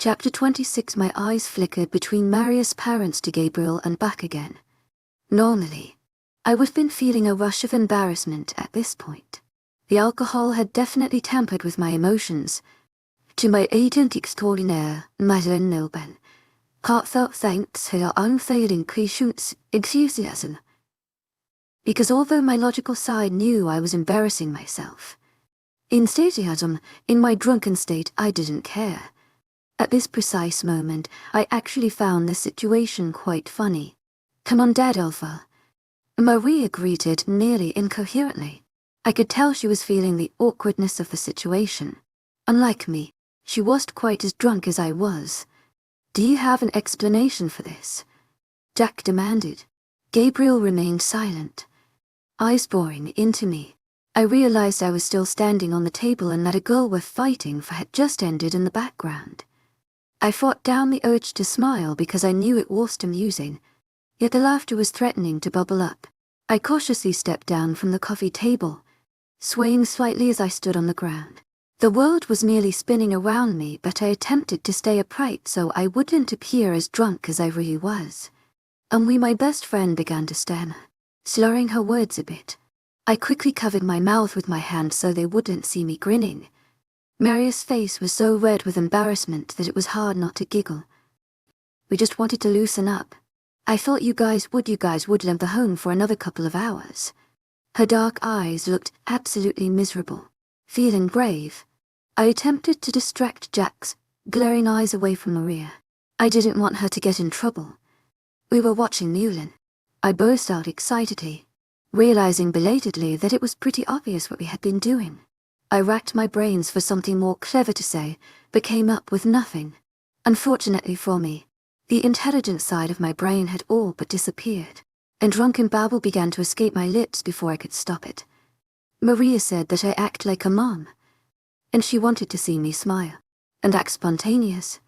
Chapter 26. My eyes flickered between Marius' parents to Gabriel and back again. Normally, I would have been feeling a rush of embarrassment at this point. The alcohol had definitely tampered with my emotions. To my agent extraordinaire, Mulan, heartfelt thanks for your unfailing patience, enthusiasm. Because although my logical side knew I was embarrassing myself, enthusiasm, in my drunken state, I didn't care. At this precise moment, I actually found the situation quite funny. "Come on, Dad, Alpha." Maria greeted nearly incoherently. I could tell she was feeling the awkwardness of the situation. Unlike me, she wasn't quite as drunk as I was. "Do you have an explanation for this?" Jack demanded. Gabriel remained silent, eyes boring into me. I realized I was still standing on the table and that a girl we're fighting for had just ended in the background. I fought down the urge to smile because I knew it wasn't amusing, yet the laughter was threatening to bubble up. I cautiously stepped down from the coffee table, swaying slightly as I stood on the ground. The world was nearly spinning around me, but I attempted to stay upright so I wouldn't appear as drunk as I really was. My best friend began to stammer, slurring her words a bit. I quickly covered my mouth with my hand so they wouldn't see me grinning. Maria's face was so red with embarrassment that it was hard not to giggle. "We just wanted to loosen up. I thought you guys would leave the home for another couple of hours." Her dark eyes looked absolutely miserable. Feeling brave, I attempted to distract Jack's glaring eyes away from Maria. I didn't want her to get in trouble. "We were watching Mulan." I burst out excitedly, realizing belatedly that it was pretty obvious what we had been doing. I racked my brains for something more clever to say, but came up with nothing. Unfortunately for me, the intelligent side of my brain had all but disappeared, and drunken babble began to escape my lips before I could stop it. Maria said that I act like a mom, and she wanted to see me smile, and act spontaneous.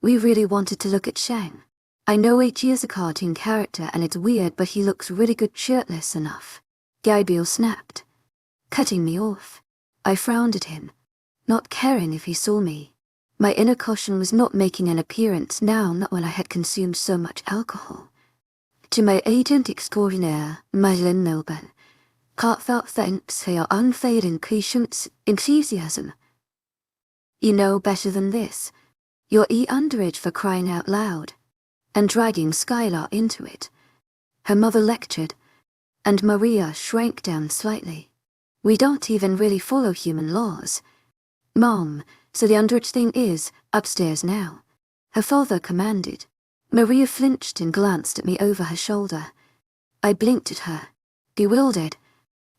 "We really wanted to look at Shang. I know H is a cartoon character and it's weird, but he looks really good shirtless enough," Gabriel snapped, cutting me off. I frowned at him, not caring if he saw me. My inner caution was not making an appearance now, not when I had consumed so much alcohol. "To my agent extraordinaire, Mulan, heartfelt thanks for your unfailing patience, enthusiasm. You know better than this. You're underage for crying out loud," and dragging Skylar into it. Her mother lectured, and Maria shrank down slightly. "We don't even really follow human laws. Mom, so the underage thing is upstairs now," her father commanded. Maria flinched and glanced at me over her shoulder. I blinked at her, bewildered,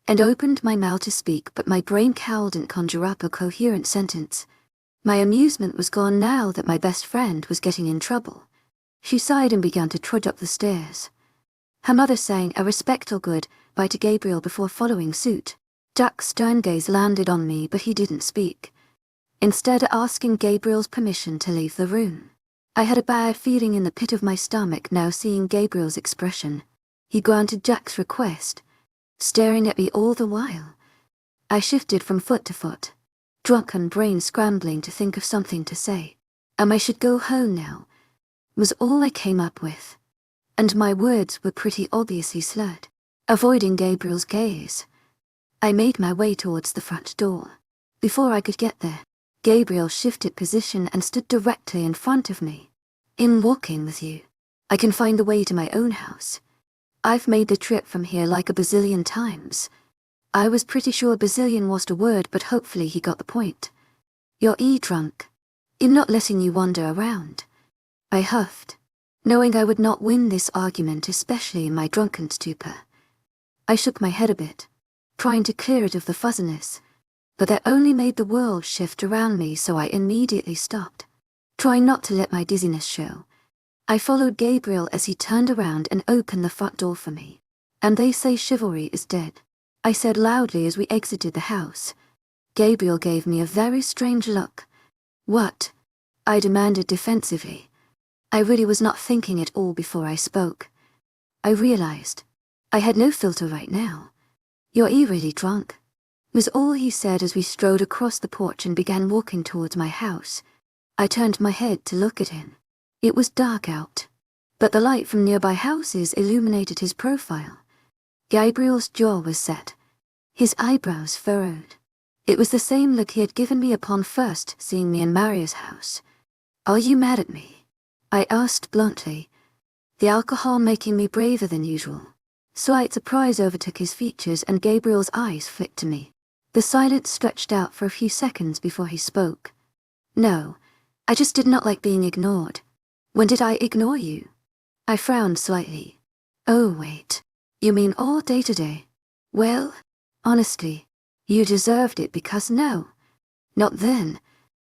and opened my mouth to speak, but my brain couldn't conjure up a coherent sentence. My amusement was gone now that my best friend was getting in trouble. She sighed and began to trudge up the stairs. Her mother sang a respectful goodbye to Gabriel before following suit. Jack's stern gaze landed on me, but he didn't speak, instead asking Gabriel's permission to leave the room. I had a bad feeling in the pit of my stomach now seeing Gabriel's expression. He granted Jack's request, staring at me all the while. I shifted from foot to foot, drunken brain scrambling to think of something to say. "I should go home now," was all I came up with, and my words were pretty obviously slurred. Avoiding Gabriel's gaze, I made my way towards the front door. Before I could get there, Gabriel shifted position and stood directly in front of me. "In walking with you, I can find the way to my own house. I've made the trip from here like a bazillion times." I was pretty sure bazillion was the word, but hopefully he got the point. "You're drunk. I'm not letting you wander around," I huffed, knowing I would not win this argument, especially in my drunken stupor. I shook my head a bit, trying to clear it of the fuzziness, but that only made the world shift around me, so I immediately stopped, trying not to let my dizziness show. I followed Gabriel as he turned around and opened the front door for me. "And they say chivalry is dead," I said loudly as we exited the house. Gabriel gave me a very strange look. "What?" I demanded defensively. I really was not thinking at all before I spoke. I realized I had no filter right now. "You're really drunk," was all he said as we strode across the porch and began walking towards my house. I turned my head to look at him. It was dark out, but the light from nearby houses illuminated his profile. Gabriel's jaw was set, his eyebrows furrowed. It was the same look he had given me upon first seeing me in Maria's house. "Are you mad at me?" I asked bluntly, the alcohol making me braver than usual. Slight surprise overtook his features and Gabriel's eyes flicked to me. The silence stretched out for a few seconds before he spoke. "No, I just did not like being ignored." "When did I ignore you?" I frowned slightly. "Oh wait, you mean all day today? Well, honestly, you deserved it because no. Not then."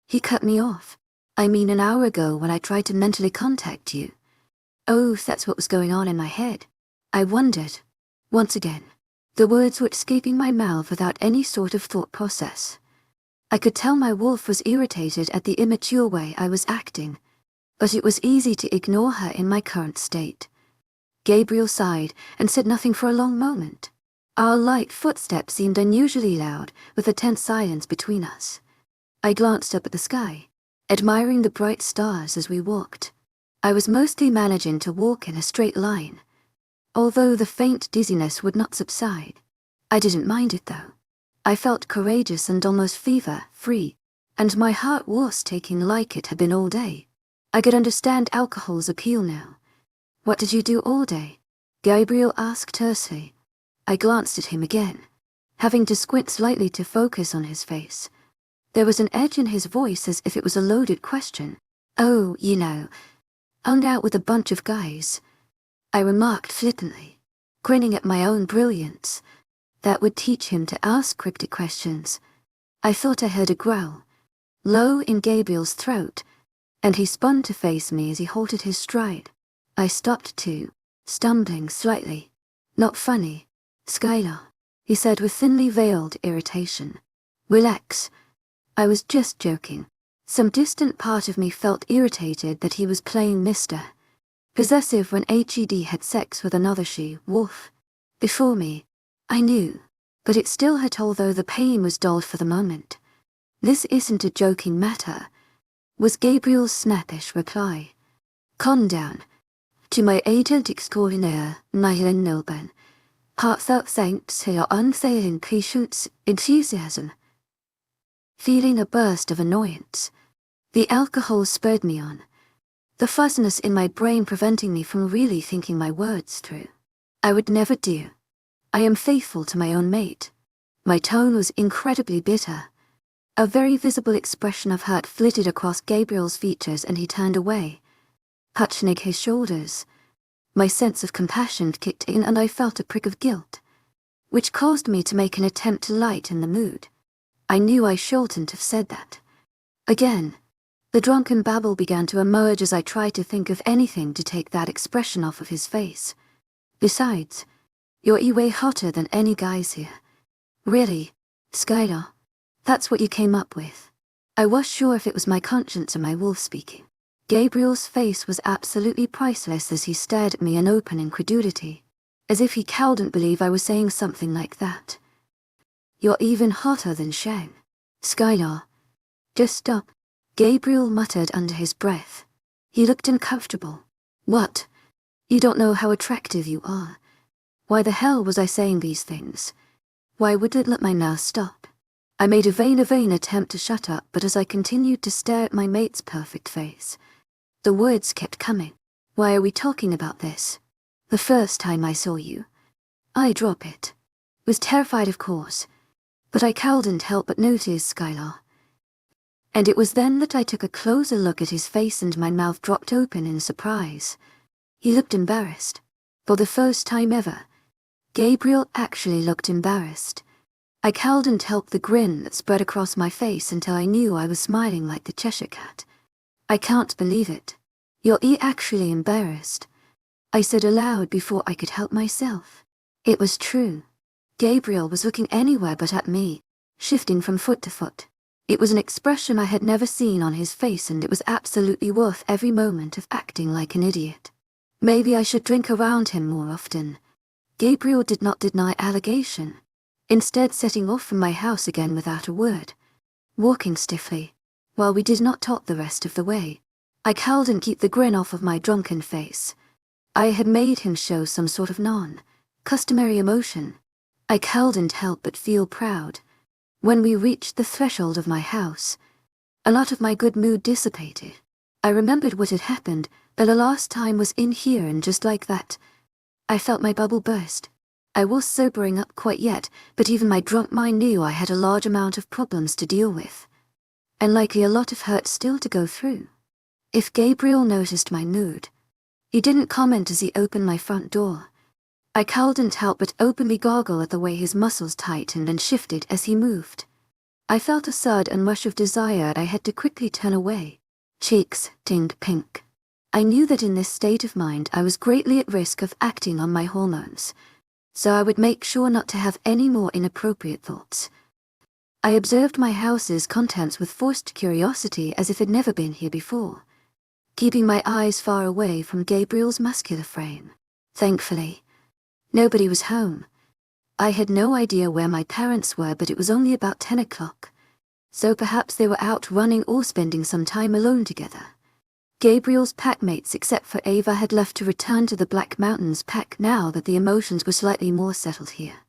He cut me off. "I mean an hour ago when I tried to mentally contact you." Oh, that's what was going on in my head. I wondered. Once again, the words were escaping my mouth without any sort of thought process. I could tell my wolf was irritated at the immature way I was acting, but it was easy to ignore her in my current state. Gabriel sighed and said nothing for a long moment. Our light footsteps seemed unusually loud, with a tense silence between us. I glanced up at the sky, admiring the bright stars as we walked. I was mostly managing to walk in a straight line, although the faint dizziness would not subside. I didn't mind it though. I felt courageous and almost fever-free, and my heart was taking like it had been all day. I could understand alcohol's appeal now. "What did you do all day?" Gabriel asked tersely. I glanced at him again, having to squint slightly to focus on his face. There was an edge in his voice as if it was a loaded question. "Oh, you know, hung out with a bunch of guys," I remarked flippantly, grinning at my own brilliance. That would teach him to ask cryptic questions. I thought I heard a growl, low in Gabriel's throat, and he spun to face me as he halted his stride. I stopped too, stumbling slightly. "Not funny, Skylar," he said with thinly veiled irritation. "Relax. I was just joking." Some distant part of me felt irritated that he was playing Mr. Possessive when HED had sex with another she-wolf. Before me, I knew, but it still hurt although the pain was dulled for the moment. "This isn't a joking matter," was Gabriel's snappish reply. "Calm down. To my agent extraordinaire, Mylan Nilban. Heartfelt thanks for your unfailing patience, enthusiasm." Feeling a burst of annoyance, the alcohol spurred me on, the fuzziness in my brain preventing me from really thinking my words through. "I would never do. I am faithful to my own mate." My tone was incredibly bitter. A very visible expression of hurt flitted across Gabriel's features and he turned away, touching his shoulders. My sense of compassion kicked in and I felt a prick of guilt, which caused me to make an attempt to lighten the mood. I knew I shouldn't have said that. Again, the drunken babble began to emerge as I tried to think of anything to take that expression off of his face. "Besides, you're way hotter than any guys here." "Really, Skylar? That's what you came up with?" I was sure if it was my conscience or my wolf speaking. Gabriel's face was absolutely priceless as he stared at me in open incredulity, as if he couldn't believe I was saying something like that. "You're even hotter than Shang. Skylar, just stop," Gabriel muttered under his breath. He looked uncomfortable. "What? You don't know how attractive you are. Why the hell was I saying these things? Why would it let my mouth stop?" I made a vain attempt to shut up, but as I continued to stare at my mate's perfect face, the words kept coming. "Why are we talking about this? The first time I saw you, I drop it. Was terrified of course, but I couldn't help but notice Skylar. And it was then that I took a closer look at his face and my mouth dropped open in surprise. He looked embarrassed. For the first time ever, Gabriel actually looked embarrassed. I couldn't help the grin that spread across my face until I knew I was smiling like the Cheshire Cat. "I can't believe it. You're actually embarrassed," I said aloud before I could help myself. It was true. Gabriel was looking anywhere but at me, shifting from foot to foot. It was an expression I had never seen on his face and it was absolutely worth every moment of acting like an idiot. Maybe I should drink around him more often. Gabriel did not deny allegation, instead setting off from my house again without a word, walking stiffly, while we did not talk the rest of the way. I couldn't keep the grin off of my drunken face. I had made him show some sort of customary emotion. I couldn't help but feel proud. When we reached the threshold of my house, a lot of my good mood dissipated. I remembered what had happened, that the last time was in here, and just like that, I felt my bubble burst. I was sobering up quite yet, but even my drunk mind knew I had a large amount of problems to deal with, and likely a lot of hurt still to go through. If Gabriel noticed my mood, he didn't comment as he opened my front door. I couldn't help but openly goggle at the way his muscles tightened and shifted as he moved. I felt a sudden rush of desire and I had to quickly turn away. Cheeks tinged pink. I knew that in this state of mind I was greatly at risk of acting on my hormones, so I would make sure not to have any more inappropriate thoughts. I observed my house's contents with forced curiosity as if it had never been here before, keeping my eyes far away from Gabriel's muscular frame. Thankfully, nobody was home. I had no idea where my parents were, but it was only about 10 o'clock, so perhaps they were out running or spending some time alone together. Gabriel's packmates, except for Ava, had left to return to the Black Mountains pack now that the emotions were slightly more settled here.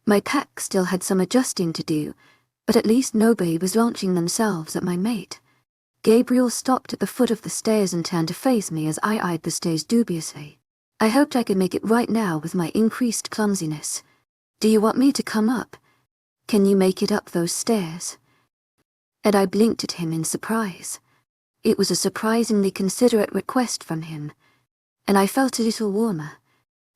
My pack still had some adjusting to do, but at least nobody was launching themselves at my mate. Gabriel stopped at the foot of the stairs and turned to face me as I eyed the stairs dubiously. I hoped I could make it right now with my increased clumsiness. "Do you want me to come up? Can you make it up those stairs?" And I blinked at him in surprise. It was a surprisingly considerate request from him, and I felt a little warmer.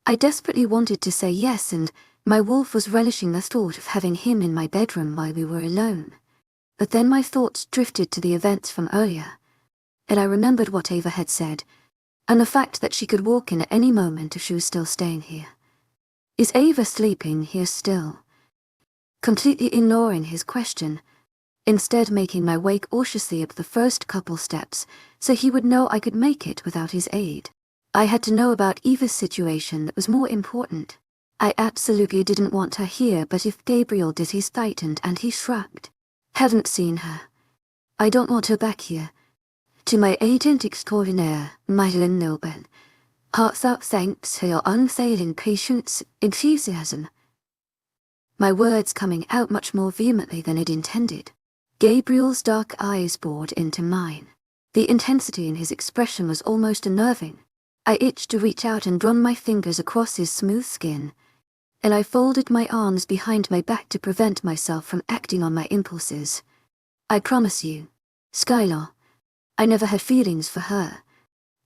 I desperately wanted to say yes, and my wolf was relishing the thought of having him in my bedroom while we were alone. But then my thoughts drifted to the events from earlier, and I remembered what Ava had said, and the fact that she could walk in at any moment if she was still staying here. Is Ava sleeping here still? Completely ignoring his question, instead making my way cautiously up the first couple steps so he would know I could make it without his aid. I had to know about Eva's situation that was more important. I absolutely didn't want her here, but if Gabriel did, he tightened and he shrugged. Haven't seen her. I don't want her back here. To my agent extraordinaire, Madeleine Nobel, heartfelt thanks for your unfailing patience, enthusiasm. My words coming out much more vehemently than I'd intended. Gabriel's dark eyes bored into mine. The intensity in his expression was almost unnerving. I itched to reach out and run my fingers across his smooth skin, and I folded my arms behind my back to prevent myself from acting on my impulses. I promise you, Skylar, I never had feelings for her.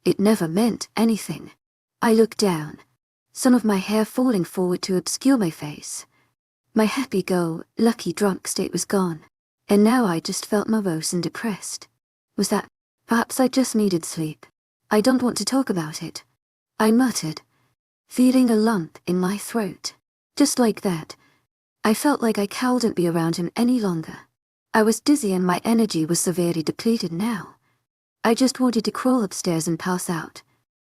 It never meant anything. I looked down, some of my hair falling forward to obscure my face. My happy-go-lucky drunk state was gone, and now I just felt morose and depressed. Was that, perhaps I just needed sleep? I don't want to talk about it, I muttered, feeling a lump in my throat. Just like that, I felt like I couldn't be around him any longer. I was dizzy and my energy was severely depleted now. I just wanted to crawl upstairs and pass out.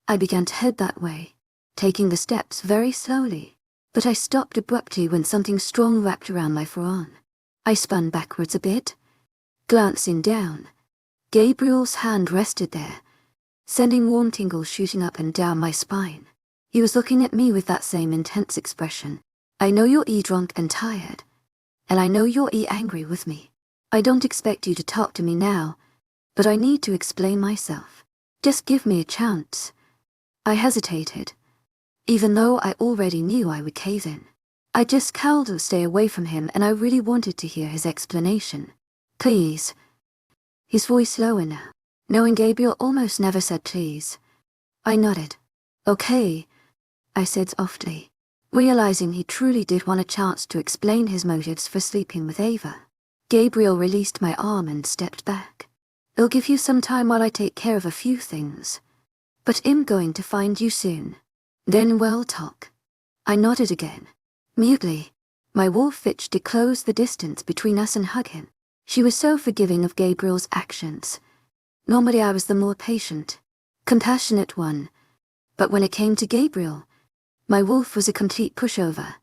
I began to head that way, taking the steps very slowly, but I stopped abruptly when something strong wrapped around my forearm. I spun backwards a bit, glancing down. Gabriel's hand rested there, sending warm tingles shooting up and down my spine. He was looking at me with that same intense expression. "I know you're drunk and tired, and I know you're angry with me. I don't expect you to talk to me now, but I need to explain myself. Just give me a chance." I hesitated, even though I already knew I would cave in. I just couldn't stay away from him, and I really wanted to hear his explanation. "Please." His voice lower now, knowing Gabriel almost never said please. I nodded. "Okay," I said softly, realizing he truly did want a chance to explain his motives for sleeping with Ava. Gabriel released my arm and stepped back. "I'll give you some time while I take care of a few things, but I'm going to find you soon. Then we'll talk." I nodded again. Mutely, my wolf itched to close the distance between us and hug him. She was so forgiving of Gabriel's actions. Normally I was the more patient, compassionate one, but when it came to Gabriel, my wolf was a complete pushover.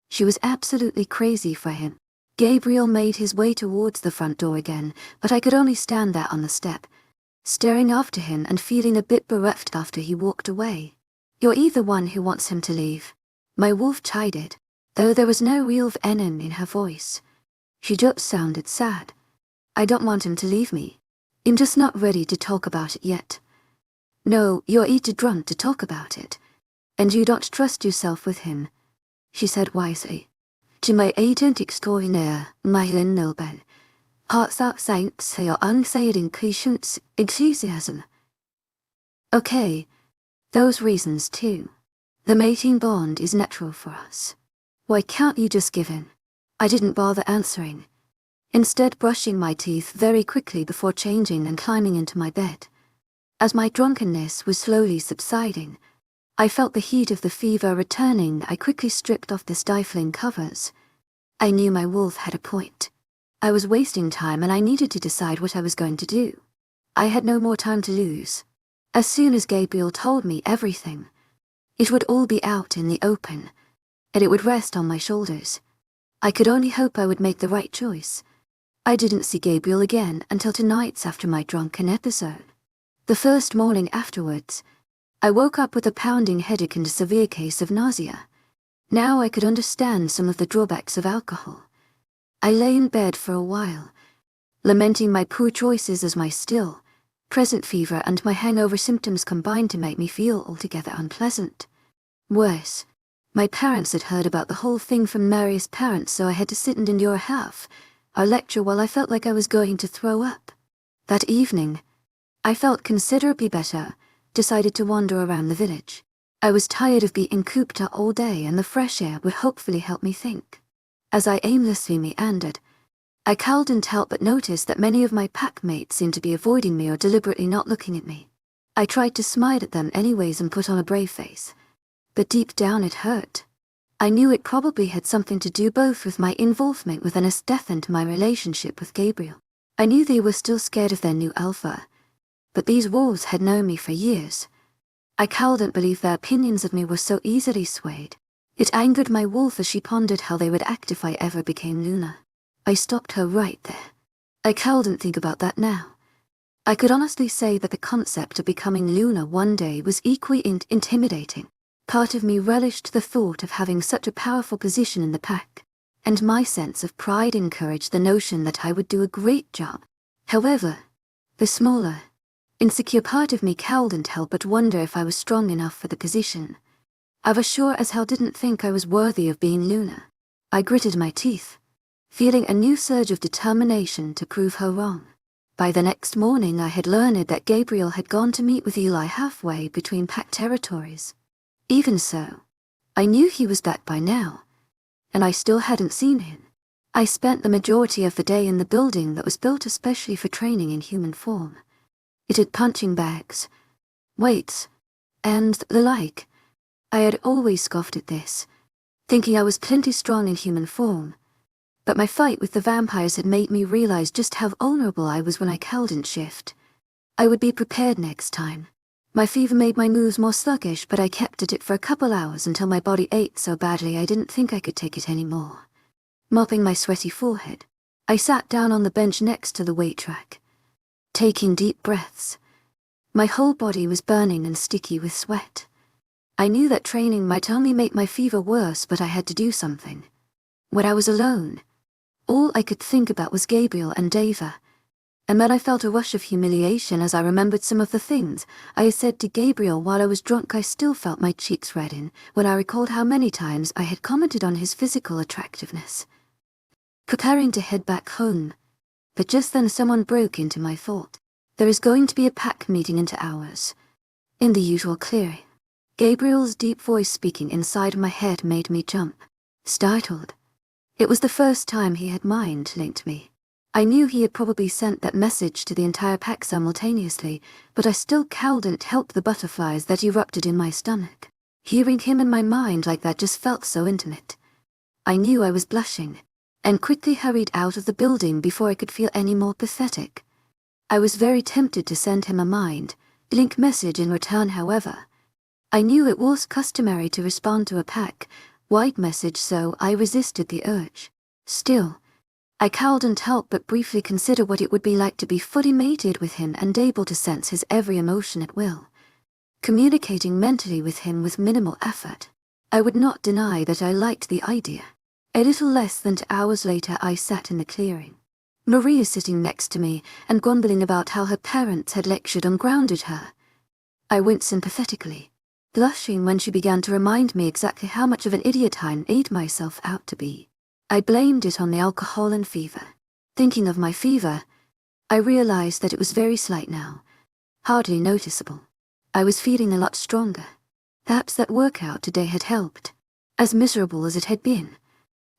She was absolutely crazy for him. Gabriel made his way towards the front door again, but I could only stand there on the step, staring after him and feeling a bit bereft after he walked away. "You're either one who wants him to leave," my wolf chided, though there was no real venom in her voice. She just sounded sad. "I don't want him to leave me. I'm just not ready to talk about it yet." "No, you're too drunk to talk about it. And you don't trust yourself with him," she said wisely. "To my agent extraordinaire, my noble. Hearts out saints your unsaid increations, enthusiasm." "Okay, those reasons too. The mating bond is natural for us. Why can't you just give in?" I didn't bother answering, instead brushing my teeth very quickly before changing and climbing into my bed. As my drunkenness was slowly subsiding, I felt the heat of the fever returning. I quickly stripped off the stifling covers. I knew my wolf had a point. I was wasting time and I needed to decide what I was going to do. I had no more time to lose. As soon as Gabriel told me everything, it would all be out in the open, and it would rest on my shoulders. I could only hope I would make the right choice. I didn't see Gabriel again until 2 nights after my drunken episode. The first morning afterwards, I woke up with a pounding headache and a severe case of nausea. Now I could understand some of the drawbacks of alcohol. I lay in bed for a while, lamenting my poor choices as my still, present fever and my hangover symptoms combined to make me feel altogether unpleasant. Worse, my parents had heard about the whole thing from Mary's parents, so I had to sit and endure our lecture while I felt like I was going to throw up. That evening, I felt considerably better, decided to wander around the village. I was tired of being cooped up all day and the fresh air would hopefully help me think. As I aimlessly meandered, I couldn't help but notice that many of my packmates seemed to be avoiding me or deliberately not looking at me. I tried to smile at them anyways and put on a brave face, but deep down it hurt. I knew it probably had something to do both with my involvement with Anesth and my relationship with Gabriel. I knew they were still scared of their new alpha, but these wolves had known me for years. I couldn't believe their opinions of me were so easily swayed. It angered my wolf as she pondered how they would act if I ever became Luna. I stopped her right there. I couldn't think about that now. I could honestly say that the concept of becoming Luna one day was equally intimidating. Part of me relished the thought of having such a powerful position in the pack, and my sense of pride encouraged the notion that I would do a great job. However, the smaller, insecure part of me couldn't help but wonder if I was strong enough for the position. I was sure as hell didn't think I was worthy of being Luna. I gritted my teeth, feeling a new surge of determination to prove her wrong. By the next morning I had learned that Gabriel had gone to meet with Eli halfway between pack territories. Even so, I knew he was back by now, and I still hadn't seen him. I spent the majority of the day in the building that was built especially for training in human form. It had punching bags, weights, and the like. I had always scoffed at this, thinking I was plenty strong in human form, but my fight with the vampires had made me realize just how vulnerable I was when I couldn't shift. I would be prepared next time. My fever made my moves more sluggish, but I kept at it for a couple hours until my body ached so badly I didn't think I could take it anymore. Mopping my sweaty forehead, I sat down on the bench next to the weight rack, taking deep breaths. My whole body was burning and sticky with sweat. I knew that training might only make my fever worse, but I had to do something. When I was alone, all I could think about was Gabriel and Dava, and then I felt a rush of humiliation as I remembered some of the things I had said to Gabriel while I was drunk. I still felt my cheeks redden when I recalled how many times I had commented on his physical attractiveness. Preparing to head back home, but just then someone broke into my thought. There is going to be a pack meeting in 2 hours, in the usual clearing. Gabriel's deep voice speaking inside my head made me jump, startled. It was the first time he had mind-linked me. I knew he had probably sent that message to the entire pack simultaneously, but I still couldn't help the butterflies that erupted in my stomach. Hearing him in my mind like that just felt so intimate. I knew I was blushing, and quickly hurried out of the building before I could feel any more pathetic. I was very tempted to send him a mind-link message in return, however. I knew it was customary to respond to a pack-wide message, so I resisted the urge. Still, I couldn't help but briefly consider what it would be like to be fully mated with him and able to sense his every emotion at will, communicating mentally with him with minimal effort. I would not deny that I liked the idea. A little less than 2 hours later, I sat in the clearing. Maria sitting next to me and grumbling about how her parents had lectured and grounded her. I went sympathetically, blushing when she began to remind me exactly how much of an idiot I made myself out to be. I blamed it on the alcohol and fever. Thinking of my fever, I realized that it was very slight now, hardly noticeable. I was feeling a lot stronger. Perhaps that workout today had helped, as miserable as it had been.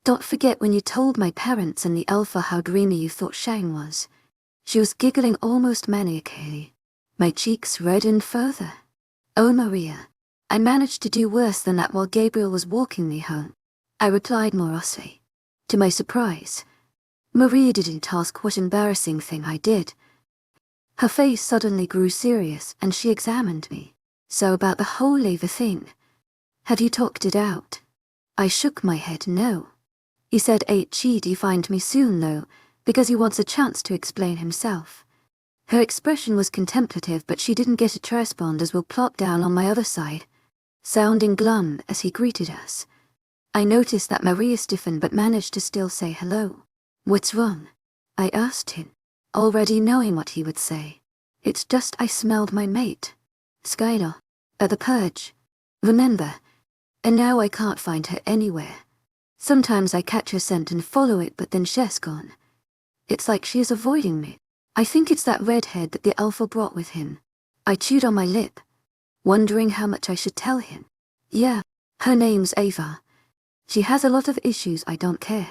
Don't forget when you told my parents and the alpha how dreamy you thought Shang was. She was giggling almost maniacally. My cheeks reddened further. Oh, Maria, I managed to do worse than that while Gabriel was walking me home, I replied morosely. To my surprise, Maria didn't ask what embarrassing thing I did. Her face suddenly grew serious and she examined me. So about the whole lever thing. Had you talked it out? I shook my head no. He said he'd find me soon though, because he wants a chance to explain himself. Her expression was contemplative, but she didn't get to respond as Will plopped down on my other side, sounding glum as he greeted us. I noticed that Maria stiffened but managed to still say hello. What's wrong? I asked him, already knowing what he would say. It's just I smelled my mate, Skylar, at the purge. Remember? And now I can't find her anywhere. Sometimes I catch her scent and follow it, but then she's gone. It's like she is avoiding me. I think it's that redhead that the alpha brought with him. I chewed on my lip, wondering how much I should tell him. Yeah, her name's Ava. She has a lot of issues, I don't care.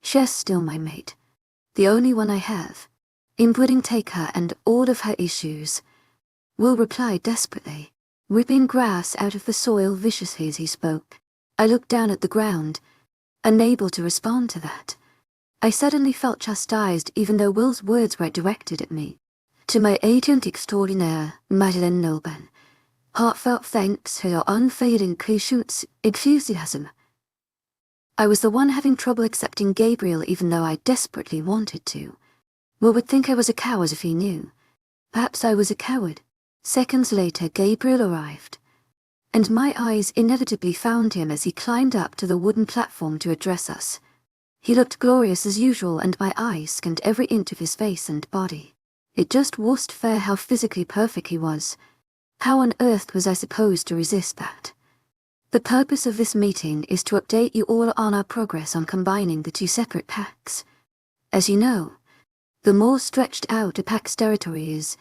She's still my mate. The only one I have. Inputting take her and all of her issues. Will replied desperately, ripping grass out of the soil viciously as he spoke. I looked down at the ground, unable to respond to that. I suddenly felt chastised even though Will's words were directed at me. To my agent extraordinaire, Madeleine Nolban, heartfelt thanks for your unfailing patience, enthusiasm. I was the one having trouble accepting Gabriel even though I desperately wanted to. Will would think I was a coward if he knew. Perhaps I was a coward. Seconds later, Gabriel arrived, and my eyes inevitably found him as he climbed up to the wooden platform to address us. He looked glorious as usual, and my eyes scanned every inch of his face and body. It just wasn't fair how physically perfect he was. How on earth was I supposed to resist that? The purpose of this meeting is to update you all on our progress on combining the 2 separate packs. As you know, the more stretched out a pack's territory is,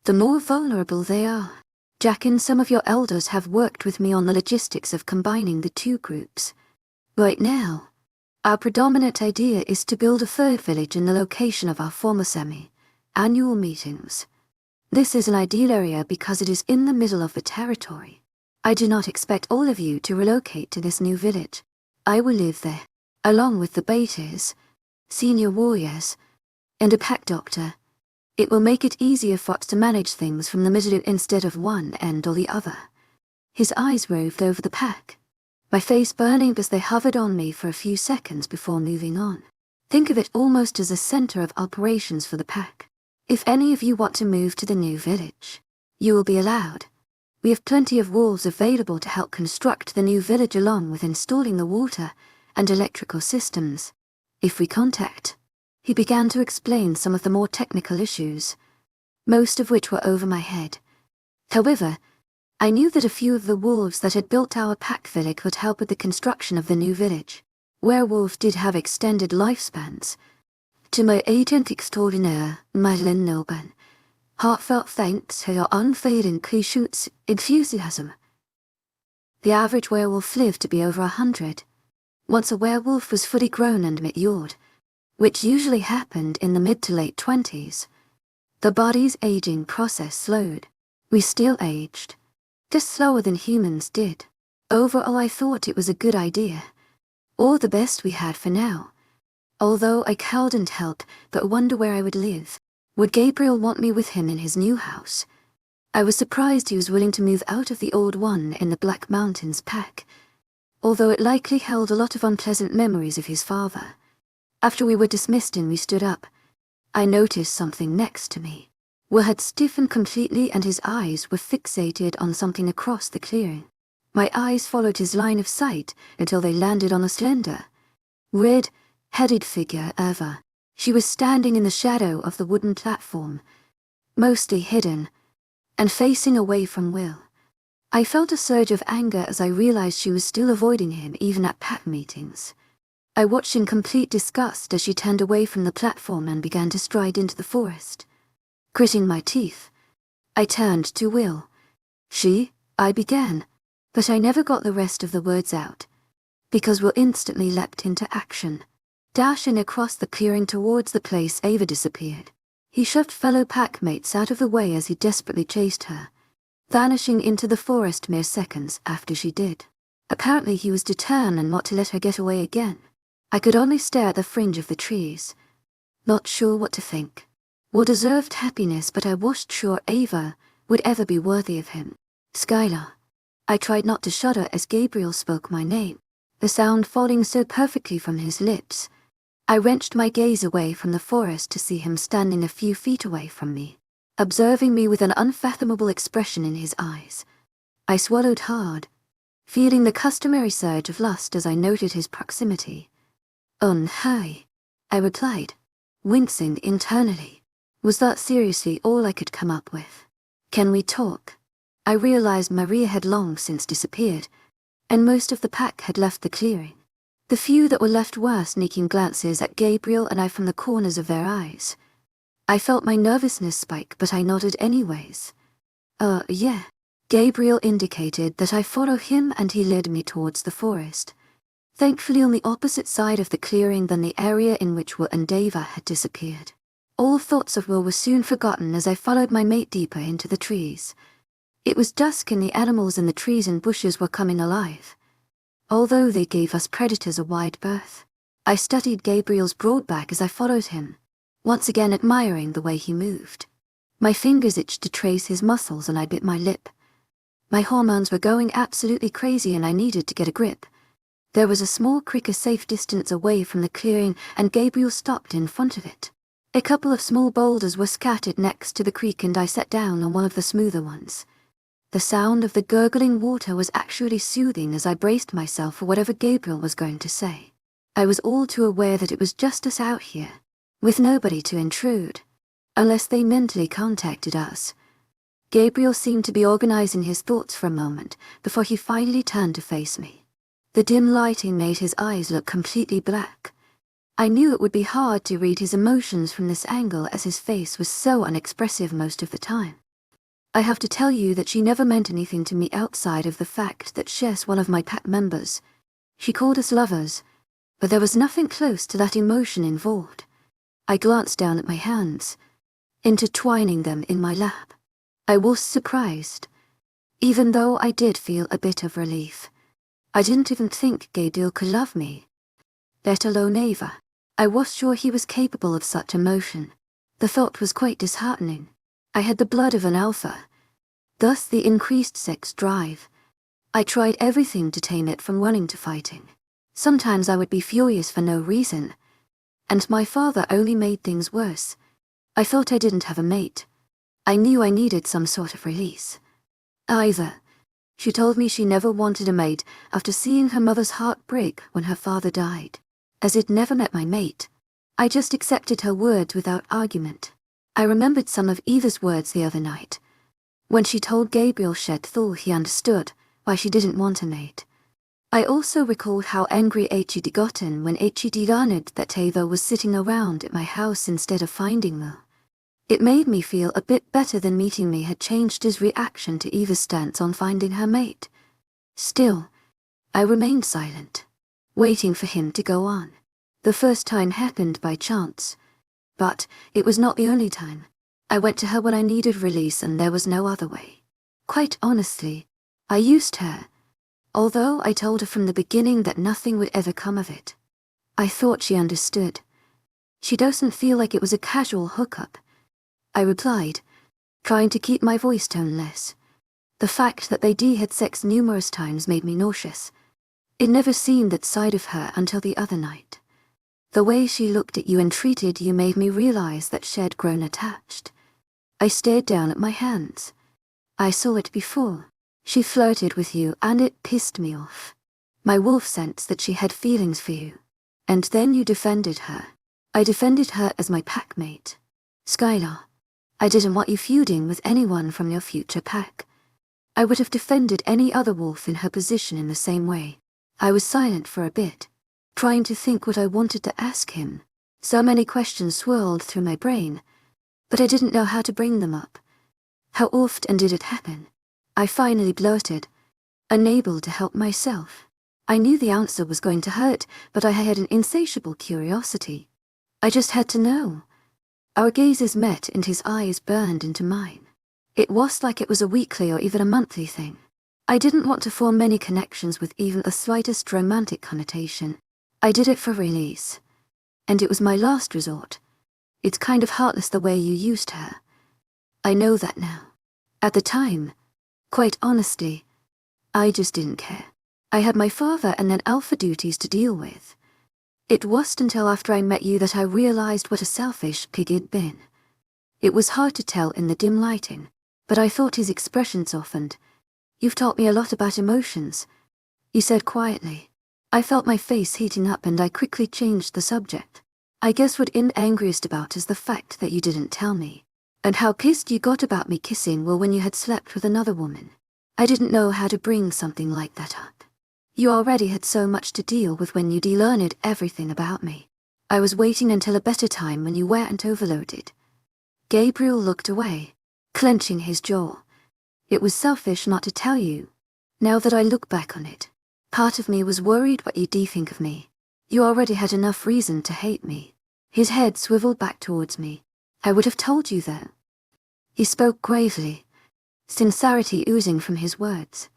the more vulnerable they are. Jack and some of your elders have worked with me on the logistics of combining the 2 groups. Right now, our predominant idea is to build a 3rd village in the location of our former semi-annual meetings. This is an ideal area because it is in the middle of the territory. I do not expect all of you to relocate to this new village. I will live there, along with the betas, senior warriors, and a pack doctor. It will make it easier for us to manage things from the middle instead of one end or the other. His eyes roved over the pack, my face burning as they hovered on me for a few seconds before moving on. Think of it almost as a center of operations for the pack. If any of you want to move to the new village, you will be allowed. We have plenty of wolves available to help construct the new village along with installing the water and electrical systems. If we contact... He began to explain some of the more technical issues, most of which were over my head. However, I knew that a few of the wolves that had built our pack village could help with the construction of the new village. Werewolf did have extended lifespans. To my agent extraordinaire, Madeleine Nolban, heartfelt thanks for your unfailing patience, enthusiasm. The average werewolf lived to be over 100. Once a werewolf was fully grown and matured, which usually happened in the mid to late 20s. The body's aging process slowed. We still aged, just slower than humans did. Overall, I thought it was a good idea, or the best we had for now. Although I couldn't help but wonder where I would live. Would Gabriel want me with him in his new house? I was surprised he was willing to move out of the old one in the Black Mountains pack, although it likely held a lot of unpleasant memories of his father. After we were dismissed and we stood up, I noticed something next to me. Will had stiffened completely and his eyes were fixated on something across the clearing. My eyes followed his line of sight until they landed on a slender, red-headed figure Eva. She was standing in the shadow of the wooden platform, mostly hidden, and facing away from Will. I felt a surge of anger as I realized she was still avoiding him even at pack meetings. I watched in complete disgust as she turned away from the platform and began to stride into the forest. Gritting my teeth, I turned to Will. I began, but I never got the rest of the words out, because Will instantly leapt into action, dashing across the clearing towards the place Ava disappeared. He shoved fellow packmates out of the way as he desperately chased her, vanishing into the forest mere seconds after she did. Apparently he was determined not to let her get away again. I could only stare at the fringe of the trees, not sure what to think. Will deserved happiness, but I wasn't sure Ava would ever be worthy of him. Skylar. I tried not to shudder as Gabriel spoke my name, the sound falling so perfectly from his lips. I wrenched my gaze away from the forest to see him standing a few feet away from me, observing me with an unfathomable expression in his eyes. I swallowed hard, feeling the customary surge of lust as I noted his proximity. Hi, I replied, wincing internally. Was that seriously all I could come up with? Can we talk? I realized Maria had long since disappeared, and most of the pack had left the clearing. The few that were left were sneaking glances at Gabriel and I from the corners of their eyes. I felt my nervousness spike, but I nodded anyways. Yeah. Gabriel indicated that I follow him and he led me towards the forest, thankfully on the opposite side of the clearing than the area in which Will and Ava had disappeared. All thoughts of Will were soon forgotten as I followed my mate deeper into the trees. It was dusk and the animals in the trees and bushes were coming alive, although they gave us predators a wide berth. I studied Gabriel's broad back as I followed him, once again admiring the way he moved. My fingers itched to trace his muscles and I bit my lip. My hormones were going absolutely crazy and I needed to get a grip. There was a small creek a safe distance away from the clearing and Gabriel stopped in front of it. A couple of small boulders were scattered next to the creek and I sat down on one of the smoother ones. The sound of the gurgling water was actually soothing as I braced myself for whatever Gabriel was going to say. I was all too aware that it was just us out here, with nobody to intrude, unless they mentally contacted us. Gabriel seemed to be organizing his thoughts for a moment before he finally turned to face me. The dim lighting made his eyes look completely black. I knew it would be hard to read his emotions from this angle as his face was so unexpressive most of the time. I have to tell you that she never meant anything to me outside of the fact that she's one of my pack members. She called us lovers, but there was nothing close to that emotion involved. I glanced down at my hands, intertwining them in my lap. I was surprised, even though I did feel a bit of relief. I didn't even think Gabriel could love me, let alone Ava. I was sure he was capable of such emotion. The thought was quite disheartening. I had the blood of an alpha, thus the increased sex drive. I tried everything to tame it from running to fighting. Sometimes I would be furious for no reason, and my father only made things worse. I thought I didn't have a mate. I knew I needed some sort of release. Either. She told me she never wanted a mate after seeing her mother's heart break when her father died. As it never met my mate, I just accepted her words without argument. I remembered some of Eva's words the other night, when she told Gabriel she'd thought he understood why she didn't want a mate. I also recalled how angry H.E.D. gotten when H.E.D. learned that Ava was sitting around at my house instead of finding me. It made me feel a bit better than meeting me had changed his reaction to Eva's stance on finding her mate. Still, I remained silent, waiting for him to go on. The first time happened by chance, but it was not the only time. I went to her when I needed release and there was no other way. Quite honestly, I used her, although I told her from the beginning that nothing would ever come of it. I thought she understood. She doesn't feel like it was a casual hookup, I replied, trying to keep my voice tone less. The fact that they had sex numerous times made me nauseous. It never seen that side of her until the other night. The way she looked at you and treated you made me realize that she'd grown attached. I stared down at my hands. I saw it before. She flirted with you and it pissed me off. My wolf sensed that she had feelings for you. And then you defended her. I defended her as my packmate. Skylar, I didn't want you feuding with anyone from your future pack. I would have defended any other wolf in her position in the same way. I was silent for a bit, trying to think what I wanted to ask him. So many questions swirled through my brain, but I didn't know how to bring them up. How often did it happen? I finally blurted, unable to help myself. I knew the answer was going to hurt, but I had an insatiable curiosity. I just had to know. Our gazes met and his eyes burned into mine. It was like it was a weekly or even a monthly thing. I didn't want to form many connections with even the slightest romantic connotation. I did it for release. And it was my last resort. It's kind of heartless the way you used her. I know that now. At the time, quite honestly, I just didn't care. I had my father and then alpha duties to deal with. It wasn't until after I met you that I realized what a selfish pig he'd been. It was hard to tell in the dim lighting, but I thought his expression softened. You've taught me a lot about emotions, he said quietly. I felt my face heating up and I quickly changed the subject. I guess what I'm angriest about is the fact that you didn't tell me. And how pissed you got about me kissing Will when you had slept with another woman. I didn't know how to bring something like that up. You already had so much to deal with when you de-learned everything about me. I was waiting until a better time when you weren't overloaded. Gabriel looked away, clenching his jaw. It was selfish not to tell you. Now that I look back on it, part of me was worried what you'd think of me. You already had enough reason to hate me. His head swiveled back towards me. I would have told you though. He spoke gravely, sincerity oozing from his words.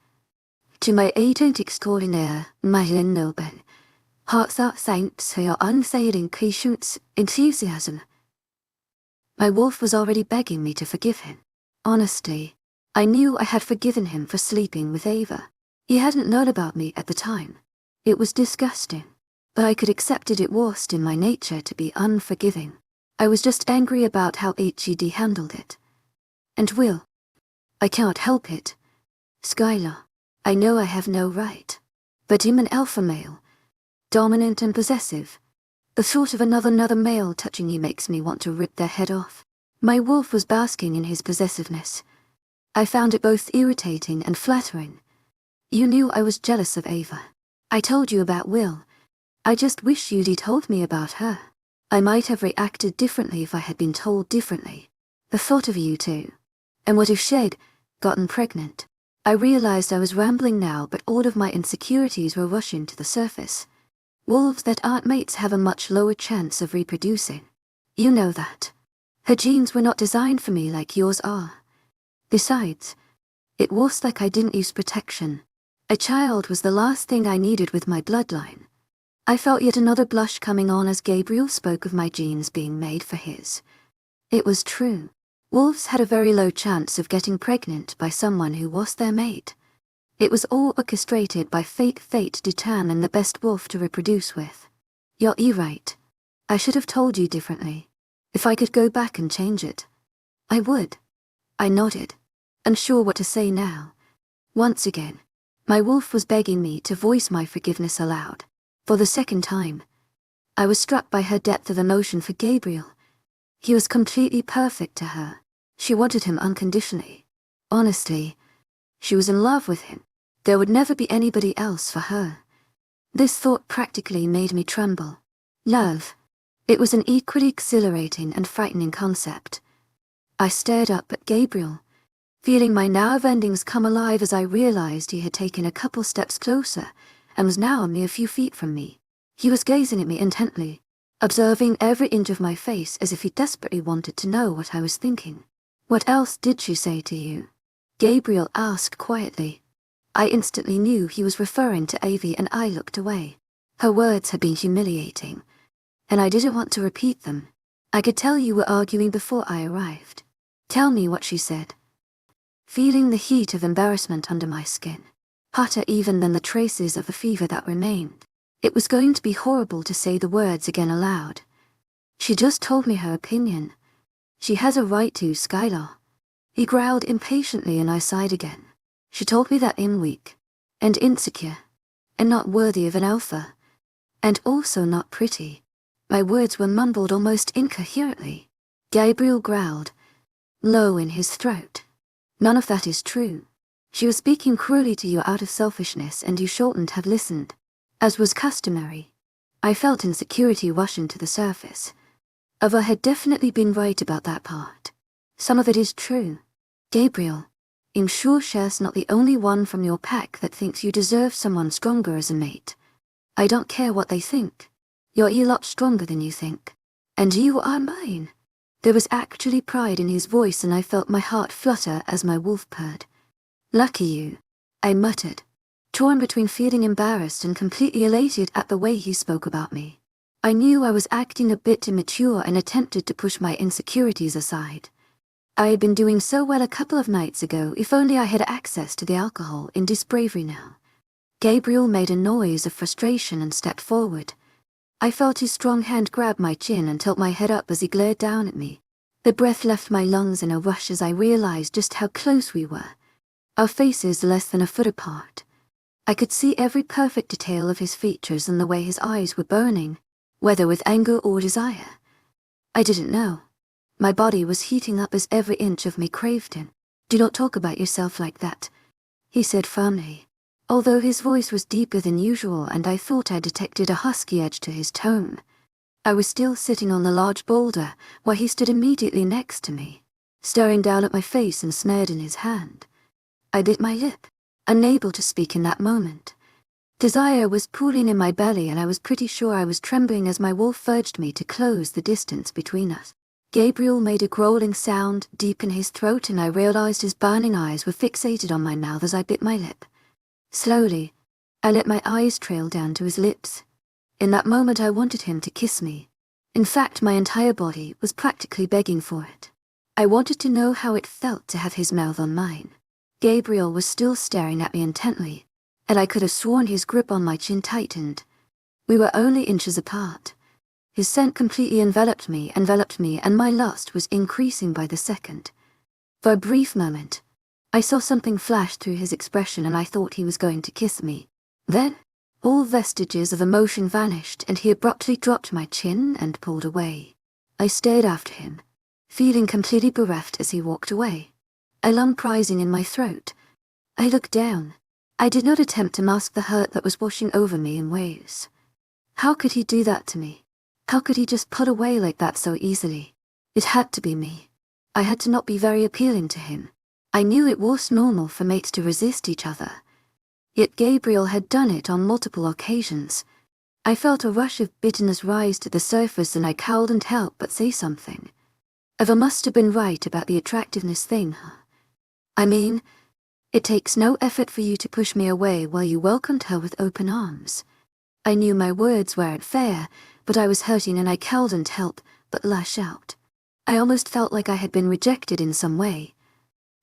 To my agent extraordinaire, my noble, hearts are thanks for your unfailing patience, enthusiasm. My wolf was already begging me to forgive him. Honestly, I knew I had forgiven him for sleeping with Ava. He hadn't known about me at the time. It was disgusting, but I could accept it wasn't in my nature to be unforgiving. I was just angry about how HED handled it. And Will, I can't help it. Skylar, I know I have no right. But I'm an alpha male, dominant and possessive. The thought of another male touching you makes me want to rip their head off. My wolf was basking in his possessiveness. I found it both irritating and flattering. You knew I was jealous of Ava. I told you about Will. I just wish you'd told me about her. I might have reacted differently if I had been told differently. The thought of you two. And what if she'd gotten pregnant? I realized I was rambling now, but all of my insecurities were rushing to the surface. Wolves that aren't mates have a much lower chance of reproducing. You know that. Her genes were not designed for me like yours are. Besides, it was like I didn't use protection. A child was the last thing I needed with my bloodline. I felt yet another blush coming on as Gabriel spoke of my genes being made for his. It was true. Wolves had a very low chance of getting pregnant by someone who was their mate. It was all orchestrated by fate to determine the best wolf to reproduce with. You're right. I should have told you differently. If I could go back and change it, I would. I nodded, unsure what to say now. Once again, my wolf was begging me to voice my forgiveness aloud. For the second time, I was struck by her depth of emotion for Gabriel. He was completely perfect to her. She wanted him unconditionally. Honestly, she was in love with him. There would never be anybody else for her. This thought practically made me tremble. Love. It was an equally exhilarating and frightening concept. I stared up at Gabriel, feeling my nerve endings come alive as I realized he had taken a couple steps closer and was now a mere few feet from me. He was gazing at me intently, observing every inch of my face as if he desperately wanted to know what I was thinking. What else did she say to you? Gabriel asked quietly. I instantly knew he was referring to Avi and I looked away. Her words had been humiliating, and I didn't want to repeat them. I could tell you were arguing before I arrived. Tell me what she said. Feeling the heat of embarrassment under my skin, hotter even than the traces of the fever that remained, It was going to be horrible to say the words again aloud. She just told me her opinion. She has a right to, Skylar. He growled impatiently and I sighed again. She told me that I'm weak, and insecure, and not worthy of an alpha, and also not pretty. My words were mumbled almost incoherently. Gabriel growled, low in his throat. None of that is true. She was speaking cruelly to you out of selfishness and you shouldn't have listened. As was customary, I felt insecurity rushing to the surface. Ava had definitely been right about that part. Some of it is true. Gabriel, I'm sure Cher's not the only one from your pack that thinks you deserve someone stronger as a mate. I don't care what they think. You're a lot stronger than you think. And you are mine. There was actually pride in his voice and I felt my heart flutter as my wolf purred. Lucky you, I muttered, torn between feeling embarrassed and completely elated at the way he spoke about me. I knew I was acting a bit immature and attempted to push my insecurities aside. I had been doing so well a couple of nights ago, if only I had access to the alcohol in this bravery now. Gabriel made a noise of frustration and stepped forward. I felt his strong hand grab my chin and tilt my head up as he glared down at me. The breath left my lungs in a rush as I realized just how close we were. Our faces less than a foot apart. I could see every perfect detail of his features and the way his eyes were burning, whether with anger or desire. I didn't know. My body was heating up as every inch of me craved him. Do not talk about yourself like that, he said firmly, although his voice was deeper than usual and I thought I detected a husky edge to his tone. I was still sitting on the large boulder while he stood immediately next to me, staring down at my face and snared in his hand. I bit my lip, unable to speak in that moment. Desire was pooling in my belly and I was pretty sure I was trembling as my wolf urged me to close the distance between us. Gabriel made a growling sound deep in his throat and I realized his burning eyes were fixated on my mouth as I bit my lip. Slowly, I let my eyes trail down to his lips. In that moment I wanted him to kiss me. In fact, my entire body was practically begging for it. I wanted to know how it felt to have his mouth on mine. Gabriel was still staring at me intently, and I could have sworn his grip on my chin tightened. We were only inches apart. His scent completely enveloped me, and my lust was increasing by the second. For a brief moment, I saw something flash through his expression and I thought he was going to kiss me. Then, all vestiges of emotion vanished and he abruptly dropped my chin and pulled away. I stared after him, feeling completely bereft as he walked away. A lump rising in my throat. I looked down. I did not attempt to mask the hurt that was washing over me in waves. How could he do that to me? How could he just pull away like that so easily? It had to be me. I had to not be very appealing to him. I knew it was normal for mates to resist each other. Yet Gabriel had done it on multiple occasions. I felt a rush of bitterness rise to the surface and I couldn't help but say something. Eva must have been right about the attractiveness thing, huh? I mean, it takes no effort for you to push me away while you welcomed her with open arms. I knew my words weren't fair, but I was hurting and I couldn't help but lash out. I almost felt like I had been rejected in some way.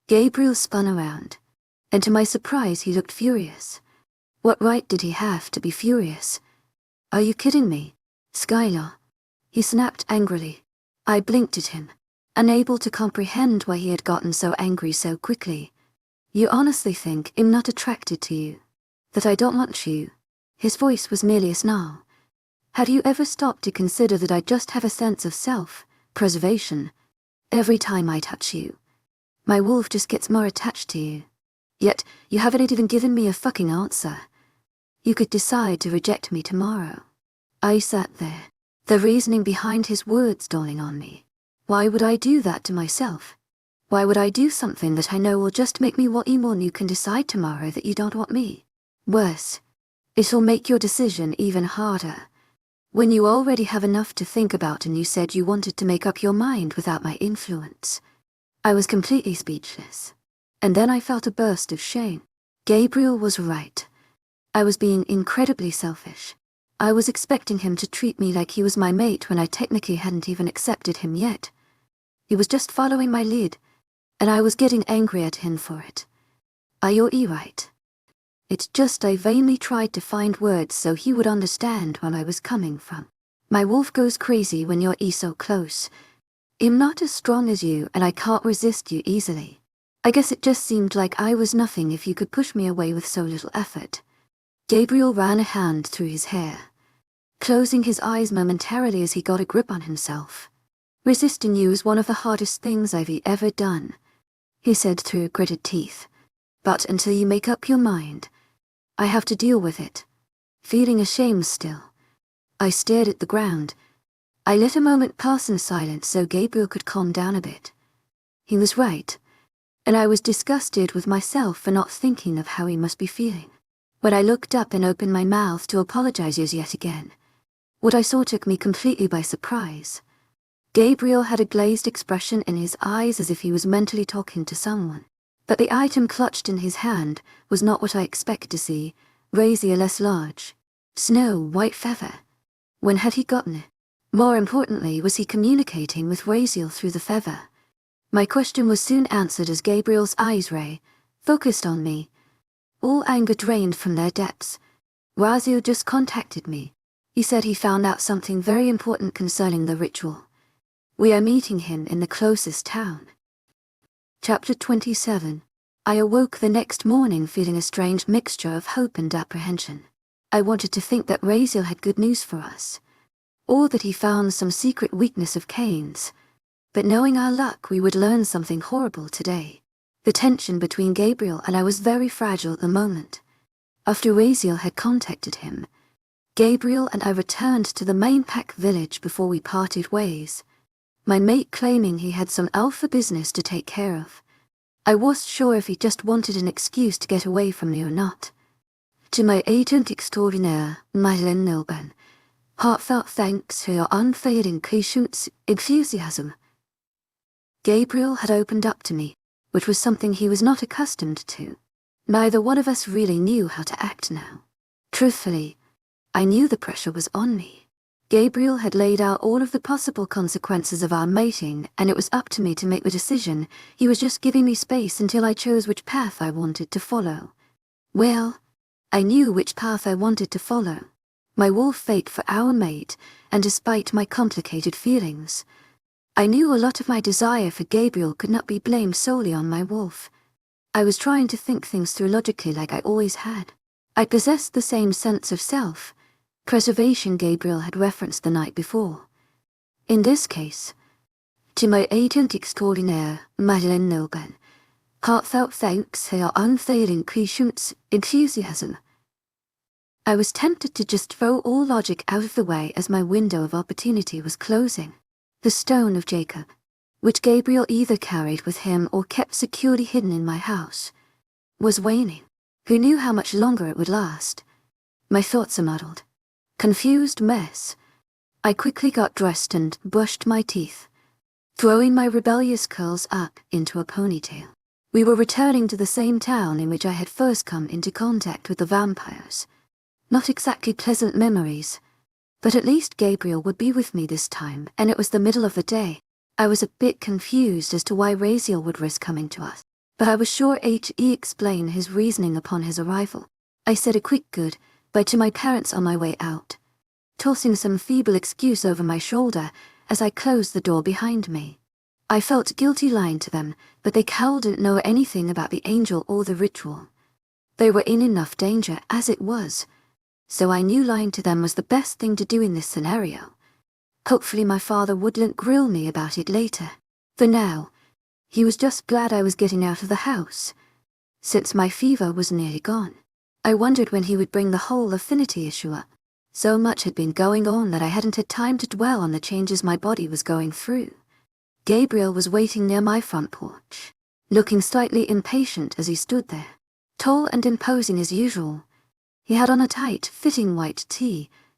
Gabriel spun around, and to my surprise he looked furious. What right did he have to be furious? Are you kidding me, Skylar? He snapped angrily. I blinked at him, unable to comprehend why he had gotten so angry so quickly. You honestly think I'm not attracted to you? That I don't want you? His voice was merely a snarl. Had you ever stopped to consider that I just have a sense of self-preservation? Every time I touch you, my wolf just gets more attached to you. Yet, you haven't even given me a fucking answer. You could decide to reject me tomorrow. I sat there, the reasoning behind his words dawning on me. Why would I do that to myself? Why would I do something that I know will just make me want you more and you can decide tomorrow that you don't want me? Worse, it'll make your decision even harder. When you already have enough to think about and you said you wanted to make up your mind without my influence. I was completely speechless. And then I felt a burst of shame. Gabriel was right. I was being incredibly selfish. I was expecting him to treat me like he was my mate when I technically hadn't even accepted him yet. He was just following my lead, and I was getting angry at him for it. Are you right? It's just I vainly tried to find words so he would understand where I was coming from. My wolf goes crazy when you're so close. I'm not as strong as you and I can't resist you easily. I guess it just seemed like I was nothing if you could push me away with so little effort. Gabriel ran a hand through his hair, closing his eyes momentarily as he got a grip on himself. Resisting you is one of the hardest things I've ever done, he said through gritted teeth. But until you make up your mind, I have to deal with it. Feeling ashamed still, I stared at the ground. I let a moment pass in silence so Gabriel could calm down a bit. He was right, and I was disgusted with myself for not thinking of how he must be feeling. When I looked up and opened my mouth to apologize yet again, what I saw took me completely by surprise. Gabriel had a glazed expression in his eyes as if he was mentally talking to someone. But the item clutched in his hand was not what I expected to see, razier less large. Snow white feather. When had he gotten it? More importantly, was he communicating with Raziel through the feather? My question was soon answered as Gabriel's eyes focused on me. All anger drained from their depths. Raziel just contacted me. He said he found out something very important concerning the ritual. We are meeting him in the closest town. Chapter 27. I awoke the next morning feeling a strange mixture of hope and apprehension. I wanted to think that Raziel had good news for us, or that he found some secret weakness of Cain's. But knowing our luck, we would learn something horrible today. The tension between Gabriel and I was very fragile at the moment. After Raziel had contacted him, Gabriel and I returned to the main pack village before we parted ways, my mate claiming he had some alpha business to take care of. I wasn't sure if he just wanted an excuse to get away from me or not. To my agent extraordinaire, Mulan, heartfelt thanks for your unfailing patience, enthusiasm. Gabriel had opened up to me, which was something he was not accustomed to. Neither one of us really knew how to act now. Truthfully, I knew the pressure was on me. Gabriel had laid out all of the possible consequences of our mating, and it was up to me to make the decision. He was just giving me space until I chose which path I wanted to follow. Well, I knew which path I wanted to follow. My wolf fate for our mate, and despite my complicated feelings, I knew a lot of my desire for Gabriel could not be blamed solely on my wolf. I was trying to think things through logically like I always had. I possessed the same sense of self-preservation Gabriel had referenced the night before. In this case, to my agent extraordinaire, Mulan, heartfelt thanks for your unfailing patience, enthusiasm. I was tempted to just throw all logic out of the way as my window of opportunity was closing. The stone of Jacob, which Gabriel either carried with him or kept securely hidden in my house, was waning. Who knew how much longer it would last? My thoughts a muddled, confused mess. I quickly got dressed and brushed my teeth, throwing my rebellious curls up into a ponytail. We were returning to the same town in which I had first come into contact with the vampires. Not exactly pleasant memories, but at least Gabriel would be with me this time, and it was the middle of the day. I was a bit confused as to why Raziel would risk coming to us, but I was sure he explained his reasoning upon his arrival. I said a quick goodbye to my parents on my way out, tossing some feeble excuse over my shoulder as I closed the door behind me. I felt guilty lying to them, but they didn't know anything about the angel or the ritual. They were in enough danger as it was, so I knew lying to them was the best thing to do in this scenario. Hopefully my father wouldn't grill me about it later. For now, he was just glad I was getting out of the house, since my fever was nearly gone. I wondered when he would bring the whole affinity issue up. So much had been going on that I hadn't had time to dwell on the changes my body was going through. Gabriel was waiting near my front porch, looking slightly impatient as he stood there, tall and imposing as usual. He had on a tight-fitting white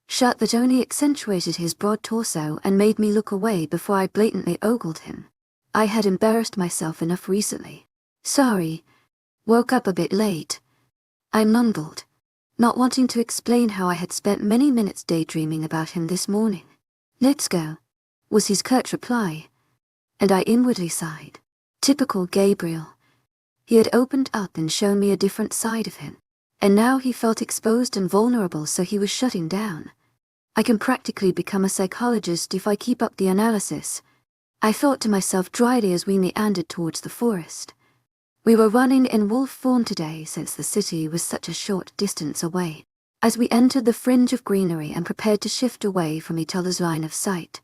shirt that only accentuated his broad torso and made me look away before I blatantly ogled him. I had embarrassed myself enough recently. Sorry, woke up a bit late. I mumbled, not wanting to explain how I had spent many minutes daydreaming about him this morning. Let's go, was his curt reply, and I inwardly sighed. Typical Gabriel. He had opened up and shown me a different side of him. And now he felt exposed and vulnerable, so he was shutting down. I can practically become a psychologist if I keep up the analysis, I thought to myself dryly as we meandered towards the forest. We were running in wolf form today since the city was such a short distance away. As we entered the fringe of greenery and prepared to shift away from each other's line of sight,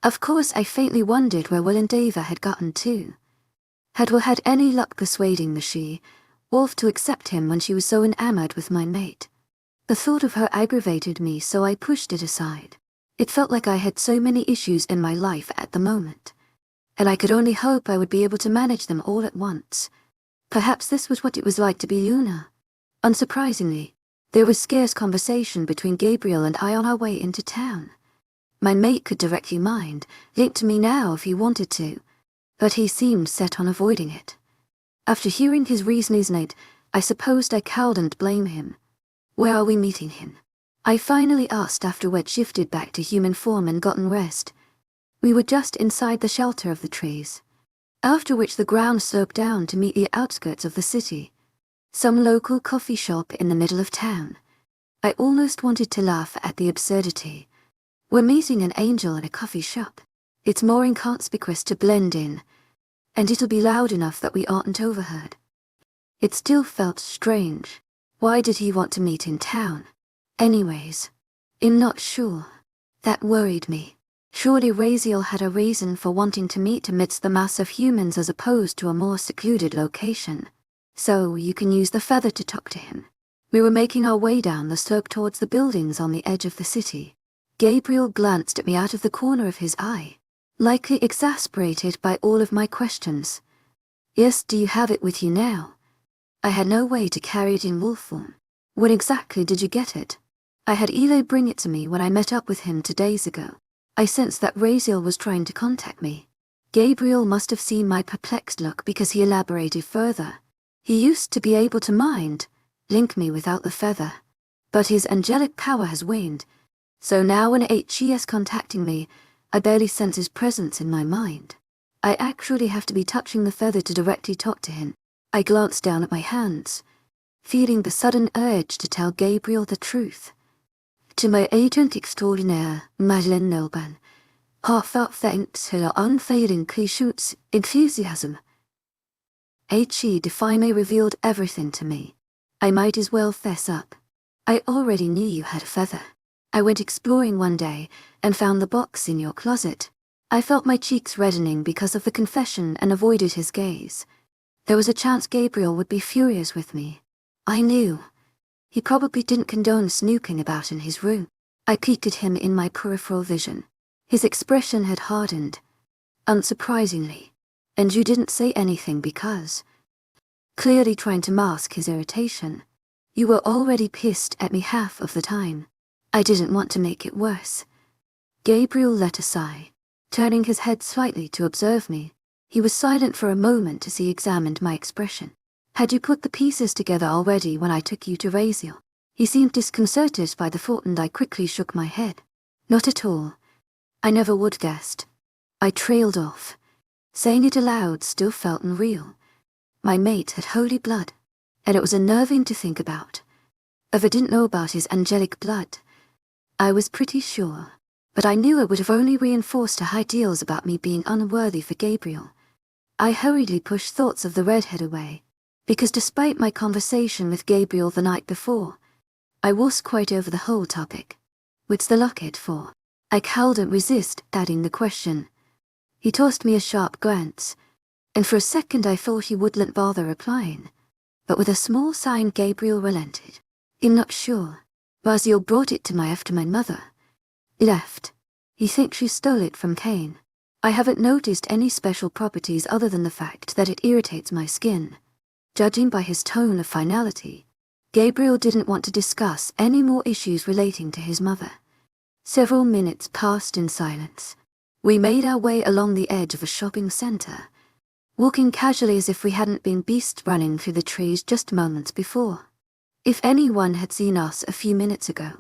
of course I faintly wondered where Will and Dava had gotten to. Had Will had any luck persuading the she-wolf to accept him when she was so enamored with my mate? The thought of her aggravated me, so I pushed it aside. It felt like I had so many issues in my life at the moment, and I could only hope I would be able to manage them all at once. Perhaps this was what it was like to be Luna. Unsurprisingly, there was scarce conversation between Gabriel and I on our way into town. My mate could directly link to me now if he wanted to, but he seemed set on avoiding it. After hearing his reasonings, I supposed I couldn't blame him. Where are we meeting him? I finally asked after we'd shifted back to human form and gotten rest. We were just inside the shelter of the trees, after which the ground sloped down to meet the outskirts of the city. Some local coffee shop in the middle of town. I almost wanted to laugh at the absurdity. We're meeting an angel in a coffee shop. It's more inconspicuous to blend in, and it'll be loud enough that we aren't overheard. It still felt strange. Why did he want to meet in town? Anyways, I'm not sure. That worried me. Surely Raziel had a reason for wanting to meet amidst the mass of humans as opposed to a more secluded location. So you can use the feather to talk to him. We were making our way down the slope towards the buildings on the edge of the city. Gabriel glanced at me out of the corner of his eye, likely exasperated by all of my questions. Yes, do you have it with you now? I had no way to carry it in wolf form. When exactly did you get it? I had Eli bring it to me when I met up with him 2 days ago. I sensed that Raziel was trying to contact me. Gabriel must have seen my perplexed look because he elaborated further. He used to be able to link me without the feather, but his angelic power has waned, so now when he is contacting me, I barely sense his presence in my mind. I actually have to be touching the feather to directly talk to him. I glanced down at my hands, feeling the sudden urge to tell Gabriel the truth. To my agent extraordinaire, Madeleine Nelban, heartfelt thanks for her unfailing Clichut's enthusiasm. He definitely revealed everything to me. I might as well fess up. I already knew you had a feather. I went exploring one day and found the box in your closet. I felt my cheeks reddening because of the confession and avoided his gaze. There was a chance Gabriel would be furious with me. I knew. He probably didn't condone snooping about in his room. I peeked at him in my peripheral vision. His expression had hardened, unsurprisingly, and you didn't say anything because, clearly trying to mask his irritation, you were already pissed at me half of the time. I didn't want to make it worse. Gabriel let a sigh, turning his head slightly to observe me. He was silent for a moment as he examined my expression. Had you put the pieces together already when I took you to Raziel? He seemed disconcerted by the thought, and I quickly shook my head. Not at all. I never would guessed. I trailed off. Saying it aloud still felt unreal. My mate had holy blood, and it was unnerving to think about. If I didn't know about his angelic blood, I was pretty sure, but I knew it would have only reinforced her ideals about me being unworthy for Gabriel. I hurriedly pushed thoughts of the redhead away, because despite my conversation with Gabriel the night before, I was quite over the whole topic. What's the locket for? I couldn't resist adding the question. He tossed me a sharp glance, and for a second I thought he wouldn't bother replying, but with a small sign Gabriel relented. I'm not sure. Raziel brought it to my after my mother left. He thinks she stole it from Cain. I haven't noticed any special properties other than the fact that it irritates my skin. Judging by his tone of finality, Gabriel didn't want to discuss any more issues relating to his mother. Several minutes passed in silence. We made our way along the edge of a shopping center, walking casually as if we hadn't been beast running through the trees just moments before. If anyone had seen us a few minutes ago,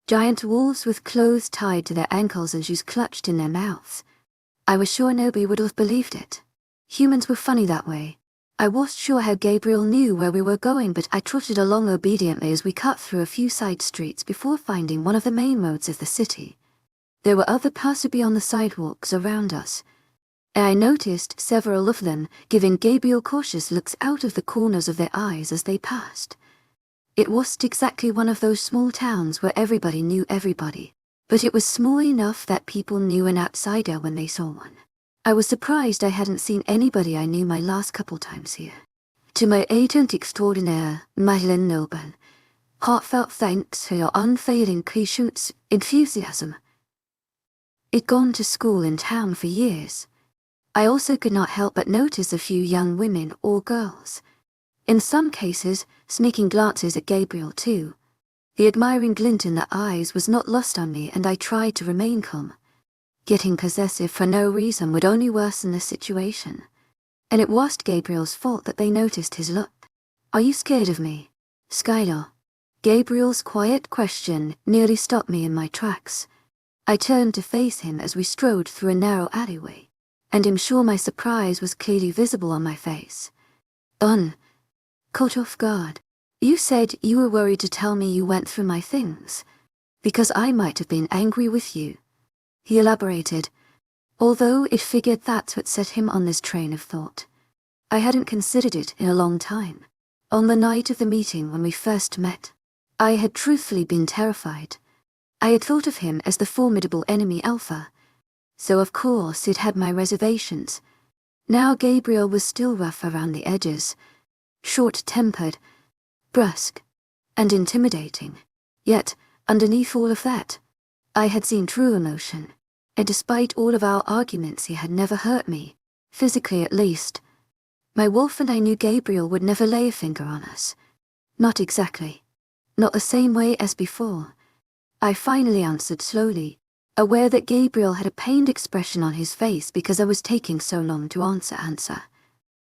giant wolves with clothes tied to their ankles and shoes clutched in their mouths, I was sure nobody would have believed it. Humans were funny that way. I wasn't sure how Gabriel knew where we were going, but I trotted along obediently as we cut through a few side streets before finding one of the main roads of the city. There were other passersby on the sidewalks around us, and I noticed several of them giving Gabriel cautious looks out of the corners of their eyes as they passed. It wasn't exactly one of those small towns where everybody knew everybody, but it was small enough that people knew an outsider when they saw one. I was surprised I hadn't seen anybody I knew my last couple times here. To my agent extraordinaire, Madeleine Noban, heartfelt thanks for your unfailing patience, enthusiasm. I'd gone to school in town for years. I also could not help but notice a few young women or girls. In some cases, sneaking glances at Gabriel too. The admiring glint in their eyes was not lost on me, and I tried to remain calm. Getting possessive for no reason would only worsen the situation. And it wasn't Gabriel's fault that they noticed his look. Are you scared of me, Skylar? Gabriel's quiet question nearly stopped me in my tracks. I turned to face him as we strode through a narrow alleyway, and I'm sure my surprise was clearly visible on my face. Caught off guard. You said you were worried to tell me you went through my things, because I might have been angry with you. He elaborated, although it figured that's what set him on this train of thought. I hadn't considered it in a long time. On the night of the meeting when we first met, I had truthfully been terrified. I had thought of him as the formidable enemy Alpha, so of course it had my reservations. Now Gabriel was still rough around the edges, short-tempered, brusque, and intimidating. Yet, underneath all of that, I had seen true emotion, and despite all of our arguments he had never hurt me, physically at least. My wolf and I knew Gabriel would never lay a finger on us. Not exactly. Not the same way as before. I finally answered slowly, aware that Gabriel had a pained expression on his face because I was taking so long to answer.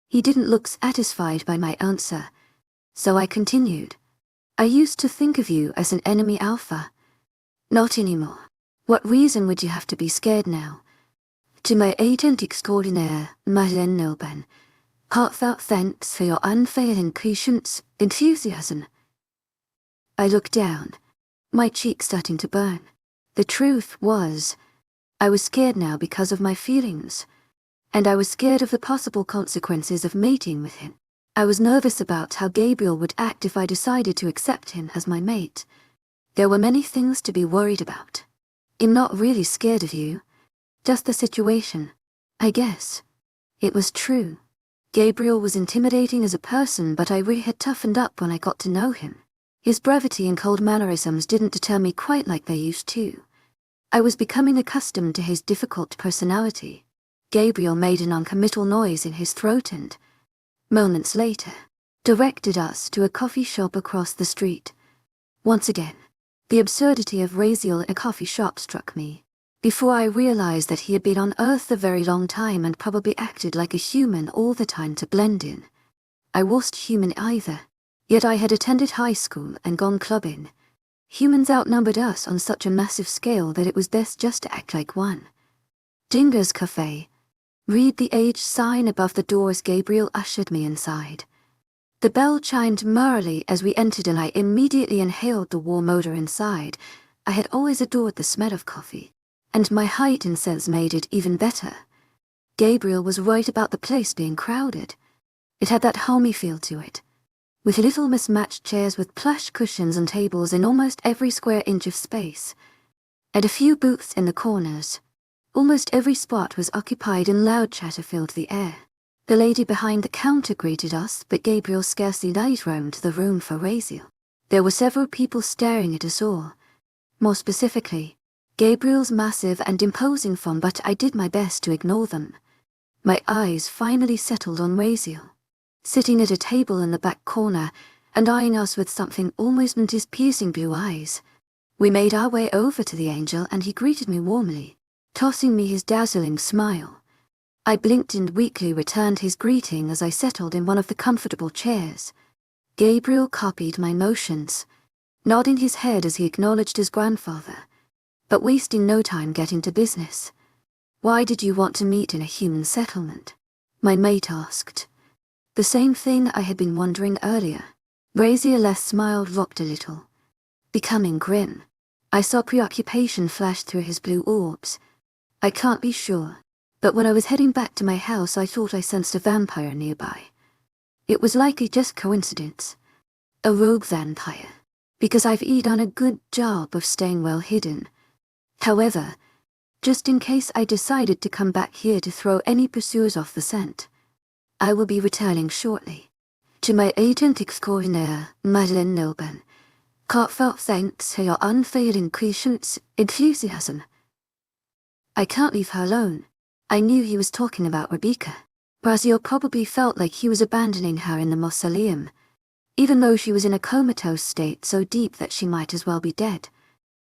He didn't look satisfied by my answer, so I continued. I used to think of you as an enemy Alpha. Not anymore. What reason would you have to be scared now? To my agent extraordinaire, Madeleine Noban, heartfelt thanks for your unfailing patience, enthusiasm. I looked down, my cheek starting to burn. The truth was, I was scared now because of my feelings, and I was scared of the possible consequences of mating with him. I was nervous about how Gabriel would act if I decided to accept him as my mate. There were many things to be worried about. I'm not really scared of you. Just the situation, I guess. It was true. Gabriel was intimidating as a person, but I really had toughened up when I got to know him. His brevity and cold mannerisms didn't deter me quite like they used to. I was becoming accustomed to his difficult personality. Gabriel made a non-committal noise in his throat and, moments later, directed us to a coffee shop across the street. Once again, the absurdity of Raziel in a coffee shop struck me, before I realized that he had been on Earth a very long time and probably acted like a human all the time to blend in. I wasn't human either, yet I had attended high school and gone clubbing. Humans outnumbered us on such a massive scale that it was best just to act like one. Jinger's Cafe. Read the age sign above the door as Gabriel ushered me inside. The bell chimed merrily as we entered and I immediately inhaled the warm odor inside. I had always adored the smell of coffee, and my heightened sense made it even better. Gabriel was right about the place being crowded. It had that homey feel to it, with little mismatched chairs with plush cushions and tables in almost every square inch of space, and a few booths in the corners. Almost every spot was occupied and loud chatter filled the air. The lady behind the counter greeted us, but Gabriel scarcely light roamed the room for Raziel. There were several people staring at us all. More specifically, Gabriel's massive and imposing form, but I did my best to ignore them. My eyes finally settled on Raziel, sitting at a table in the back corner and eyeing us with something almost in his piercing blue eyes. We made our way over to the angel and he greeted me warmly, tossing me his dazzling smile. I blinked and weakly returned his greeting as I settled in one of the comfortable chairs. Gabriel copied my motions, nodding his head as he acknowledged his grandfather, but wasting no time getting to business. Why did you want to meet in a human settlement? My mate asked. The same thing I had been wondering earlier. Razier's smile rocked a little, becoming grim. I saw preoccupation flash through his blue orbs. I can't be sure, but when I was heading back to my house I thought I sensed a vampire nearby. It was likely just coincidence. A rogue vampire, because I've done a good job of staying well hidden. However, just in case I decided to come back here to throw any pursuers off the scent, I will be returning shortly. To my agent extraordinaire, Madeleine Nilben, heartfelt thanks for your unfailing patience, enthusiasm. I can't leave her alone. I knew he was talking about Rebecca. Braziel probably felt like he was abandoning her in the mausoleum, even though she was in a comatose state so deep that she might as well be dead.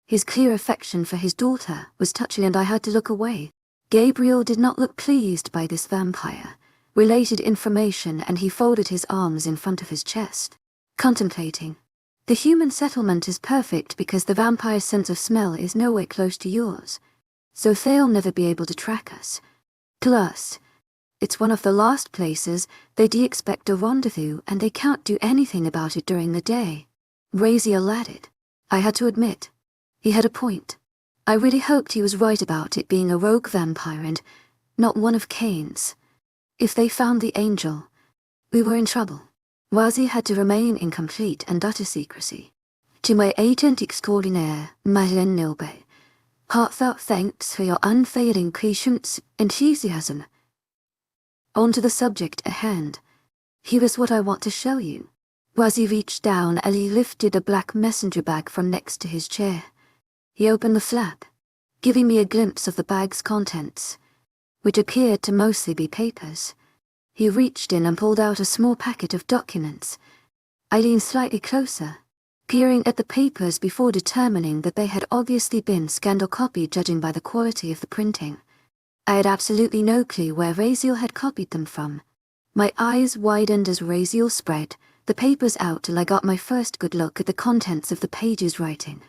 His clear affection for his daughter was touching and I had to look away. Gabriel did not look pleased by this vampire. Related information and he folded his arms in front of his chest, contemplating. The human settlement is perfect because the vampire's sense of smell is nowhere close to yours, so they'll never be able to track us. Plus, it's one of the last places they'd expect a rendezvous and they can't do anything about it during the day. Raziel added. I had to admit, he had a point. I really hoped he was right about it being a rogue vampire and not one of Cain's. If they found the angel, we were in trouble. Wazi had to remain in complete and utter secrecy. To my agent extraordinaire, Madeleine Nilbe, heartfelt thanks for your unfailing patience, enthusiasm. On to the subject at hand. Here is what I want to show you. Wazi reached down and he lifted a black messenger bag from next to his chair. He opened the flap, giving me a glimpse of the bag's contents, which appeared to mostly be papers. He reached in and pulled out a small packet of documents. I leaned slightly closer, peering at the papers before determining that they had obviously been scanned or copied judging by the quality of the printing. I had absolutely no clue where Raziel had copied them from. My eyes widened as Raziel spread the papers out till I got my first good look at the contents of the pages writing.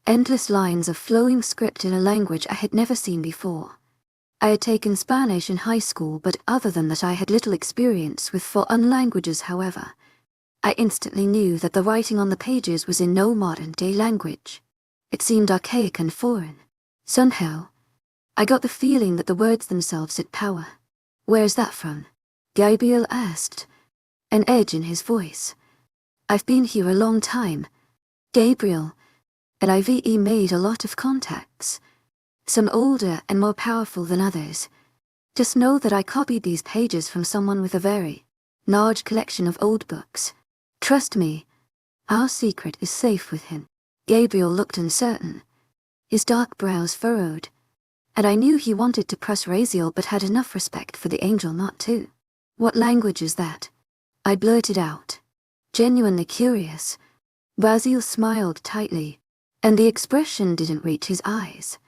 Endless lines of flowing script in a language I had never seen before. I had taken Spanish in high school, but other than that I had little experience with foreign languages. However, I instantly knew that the writing on the pages was in no modern-day language. It seemed archaic and foreign. Somehow, I got the feeling that the words themselves had power. Where's that from? Gabriel asked, an edge in his voice. I've been here a long time, Gabriel, and I've made a lot of contacts. Some older and more powerful than others. Just know that I copied these pages from someone with a very large collection of old books. Trust me, our secret is safe with him. Gabriel looked uncertain, his dark brows furrowed, and I knew he wanted to press Raziel but had enough respect for the angel not to. What language is that? I blurted out, genuinely curious. Raziel smiled tightly, and the expression didn't reach his eyes.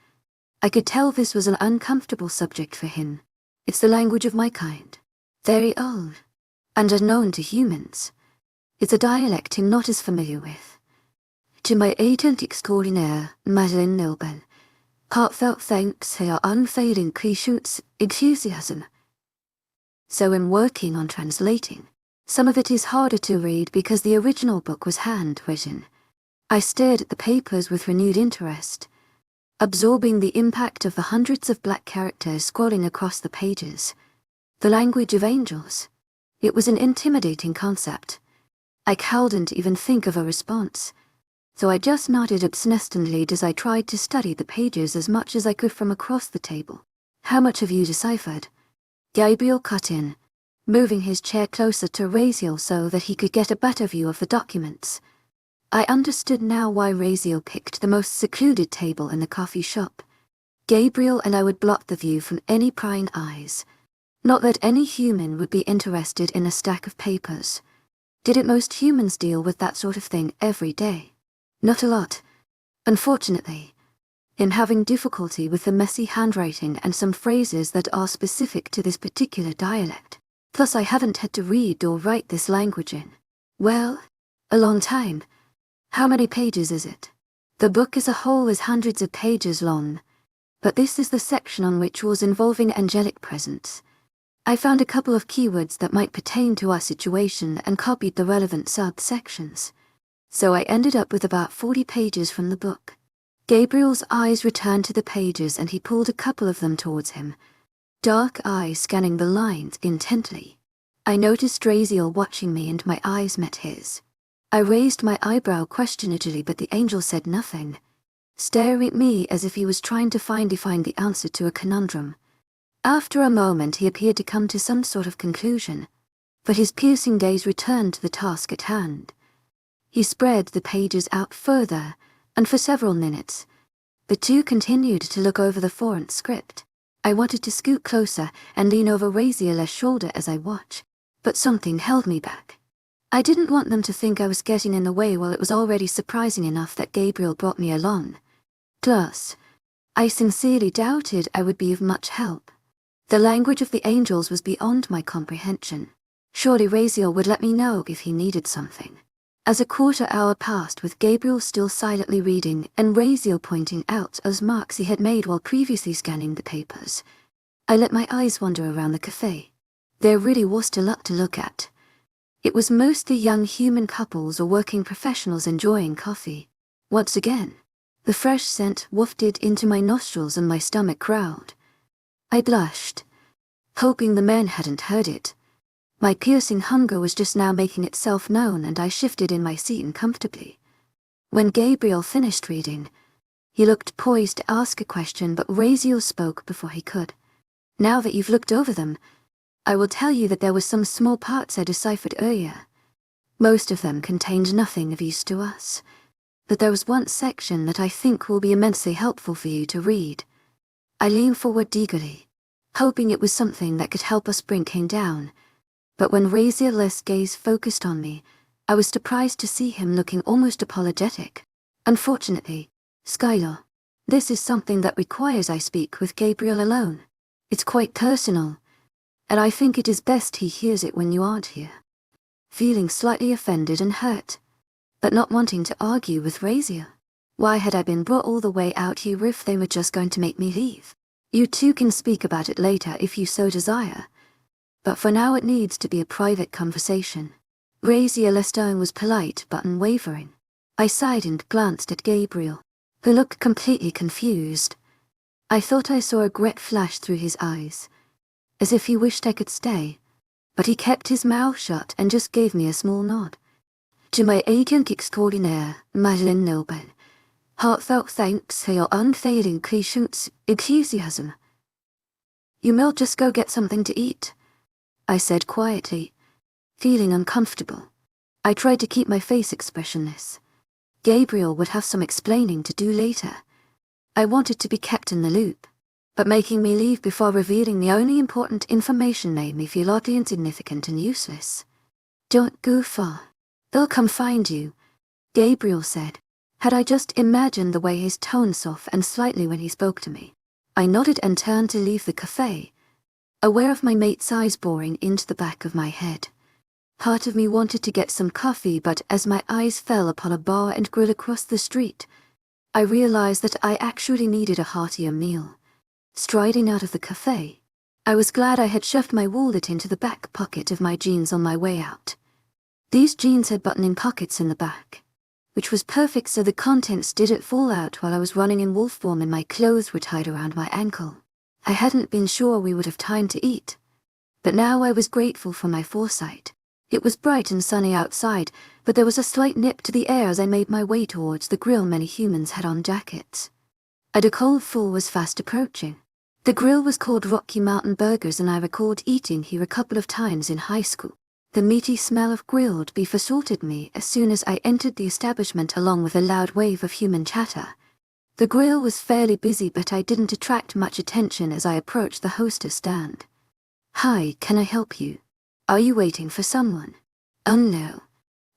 I could tell this was an uncomfortable subject for him. It's the language of my kind. Very old, and unknown to humans. It's a dialect I'm not as familiar with. To my agent extraordinaire, Madeleine Nilben, heartfelt thanks for your unfailing patience, enthusiasm. So I'm working on translating. Some of it is harder to read because the original book was handwritten. I stared at the papers with renewed interest, absorbing the impact of the hundreds of black characters scrolling across the pages. The language of angels. It was an intimidating concept. I couldn't even think of a response, so I just nodded obstinately as I tried to study the pages as much as I could from across the table. How much have you deciphered? Gabriel cut in, moving his chair closer to Raziel so that he could get a better view of the documents. I understood now why Raziel picked the most secluded table in the coffee shop. Gabriel and I would block the view from any prying eyes. Not that any human would be interested in a stack of papers. Didn't most humans deal with that sort of thing every day? Not a lot. Unfortunately, I'm having difficulty with the messy handwriting and some phrases that are specific to this particular dialect. Plus I haven't had to read or write this language in, well, a long time. How many pages is it? The book as a whole is hundreds of pages long, but this is the section on which was involving angelic presence. I found a couple of keywords that might pertain to our situation and copied the relevant subsections. So I ended up with about 40 pages from the book. Gabriel's eyes returned to the pages and he pulled a couple of them towards him, dark eyes scanning the lines intently. I noticed Raziel watching me and my eyes met his. I raised my eyebrow questioningly, but the angel said nothing, staring at me as if he was trying to find the answer to a conundrum. After a moment he appeared to come to some sort of conclusion, but his piercing gaze returned to the task at hand. He spread the pages out further, and for several minutes, the two continued to look over the foreign script. I wanted to scoot closer and lean over Raziel's shoulder as I watched, but something held me back. I didn't want them to think I was getting in the way while it was already surprising enough that Gabriel brought me along. Plus, I sincerely doubted I would be of much help. The language of the angels was beyond my comprehension. Surely Raziel would let me know if he needed something. As a quarter hour passed with Gabriel still silently reading and Raziel pointing out as marks he had made while previously scanning the papers, I let my eyes wander around the cafe. There really was a lot to look at. It was mostly young human couples or working professionals enjoying coffee. Once again, the fresh scent wafted into my nostrils and my stomach growled. I blushed, hoping the men hadn't heard it. My piercing hunger was just now making itself known and I shifted in my seat uncomfortably. When Gabriel finished reading, he looked poised to ask a question, but Raziel spoke before he could. Now that you've looked over them, I will tell you that there were some small parts I deciphered earlier. Most of them contained nothing of use to us, but there was one section that I think will be immensely helpful for you to read. I leaned forward eagerly, hoping it was something that could help us bring King down. But when Raziel's gaze focused on me, I was surprised to see him looking almost apologetic. Unfortunately, Skylar, this is something that requires I speak with Gabriel alone. It's quite personal, and I think it is best he hears it when you aren't here. Feeling slightly offended and hurt, but not wanting to argue with Raziel. Why had I been brought all the way out here if they were just going to make me leave? You two can speak about it later if you so desire, but for now it needs to be a private conversation. Raziel's tone was polite but unwavering. I sighed and glanced at Gabriel, who looked completely confused. I thought I saw regret flash through his eyes, as if he wished I could stay, but he kept his mouth shut and just gave me a small nod. To my agent extraordinaire, Madeleine Nobel, heartfelt thanks for your unfailing patience, enthusiasm. You may just go get something to eat, I said quietly, feeling uncomfortable. I tried to keep my face expressionless. Gabriel would have some explaining to do later. I wanted to be kept in the loop, but making me leave before revealing the only important information made me feel oddly insignificant and useless. Don't go far. They'll come find you, Gabriel said. Had I just imagined the way his tone softened slightly when he spoke to me? I nodded and turned to leave the cafe, aware of my mate's eyes boring into the back of my head. Part of me wanted to get some coffee, but as my eyes fell upon a bar and grill across the street, I realized that I actually needed a heartier meal. Striding out of the cafe, I was glad I had shoved my wallet into the back pocket of my jeans on my way out. These jeans had buttoning pockets in the back, which was perfect so the contents didn't fall out while I was running in wolf form and my clothes were tied around my ankle. I hadn't been sure we would have time to eat, but now I was grateful for my foresight. It was bright and sunny outside, but there was a slight nip to the air as I made my way towards the grill. Many humans had on jackets. A cold fall was fast approaching. The grill was called Rocky Mountain Burgers, and I recalled eating here a couple of times in high school. The meaty smell of grilled beef assaulted me as soon as I entered the establishment, along with a loud wave of human chatter. The grill was fairly busy, but I didn't attract much attention as I approached the hostess stand. Hi, can I help you? Are you waiting for someone? Oh no.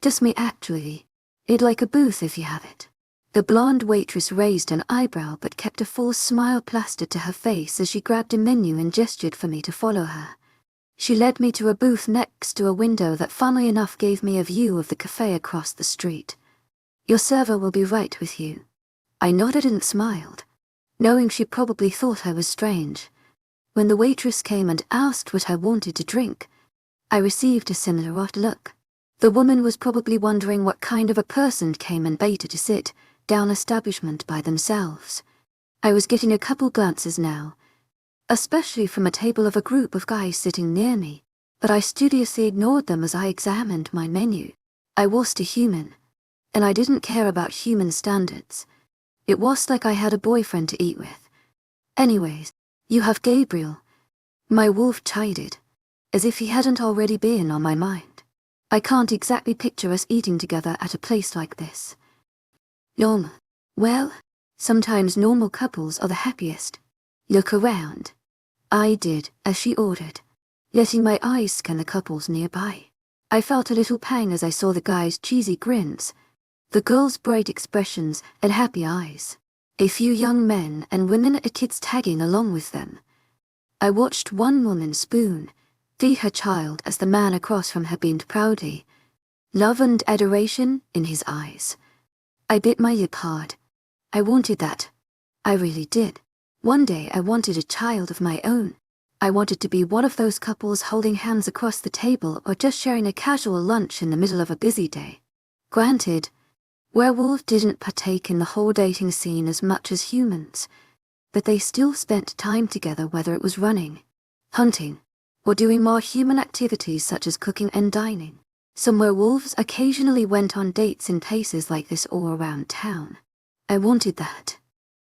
Just me actually. I'd like a booth if you have it. The blonde waitress raised an eyebrow but kept a false smile plastered to her face as she grabbed a menu and gestured for me to follow her. She led me to a booth next to a window that funnily enough gave me a view of the cafe across the street. Your server will be right with you. I nodded and smiled, knowing she probably thought I was strange. When the waitress came and asked what I wanted to drink, I received a similar odd look. The woman was probably wondering what kind of a person came and baited to sit down establishment by themselves. I was getting a couple glances now, especially from a table of a group of guys sitting near me, but I studiously ignored them as I examined my menu. I wasn't a human, and I didn't care about human standards. It was like I had a boyfriend to eat with. Anyways, you have Gabriel, my wolf chided, as if he hadn't already been on my mind. I can't exactly picture us eating together at a place like this. Normal. Well, sometimes normal couples are the happiest. Look around. I did, as she ordered, letting my eyes scan the couples nearby. I felt a little pang as I saw the guys' cheesy grins, the girls' bright expressions and happy eyes, a few young men and women and kids tagging along with them. I watched one woman spoon feed her child as the man across from her beamed proudly, love and adoration in his eyes. I bit my lip hard. I wanted that. I really did. One day I wanted a child of my own. I wanted to be one of those couples holding hands across the table or just sharing a casual lunch in the middle of a busy day. Granted, Werewolf didn't partake in the whole dating scene as much as humans, but they still spent time together, whether it was running, hunting, or doing more human activities such as cooking and dining. Some werewolves occasionally went on dates in places like this all around town. I wanted that.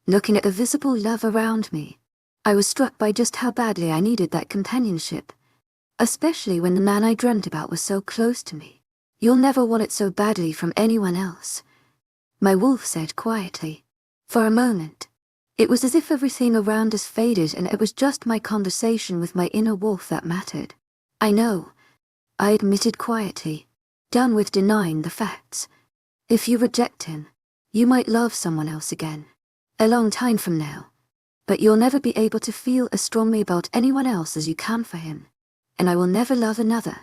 Looking at the visible love around me, I was struck by just how badly I needed that companionship, especially when the man I dreamt about was so close to me. You'll never want it so badly from anyone else, my wolf said quietly. For a moment, it was as if everything around us faded and it was just my conversation with my inner wolf that mattered. I know, I admitted quietly, done with denying the facts. If you reject him, you might love someone else again, a long time from now, but you'll never be able to feel as strongly about anyone else as you can for him, and I will never love another.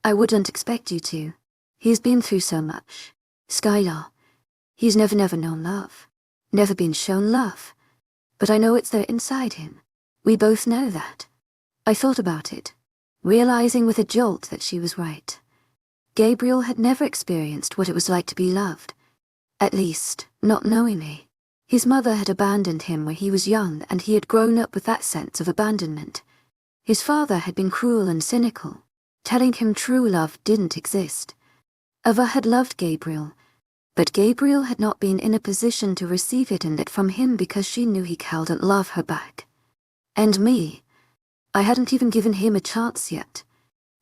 I wouldn't expect you to. He's been through so much. Skylar. He's never known love, never been shown love, but I know it's there inside him. We both know that. I thought about it, realizing with a jolt that she was right. Gabriel had never experienced what it was like to be loved, at least, not knowingly. His mother had abandoned him when he was young and he had grown up with that sense of abandonment. His father had been cruel and cynical, telling him true love didn't exist. Ava had loved Gabriel, but Gabriel had not been in a position to receive it and it from him because she knew he couldn't love her back. And me, I hadn't even given him a chance yet.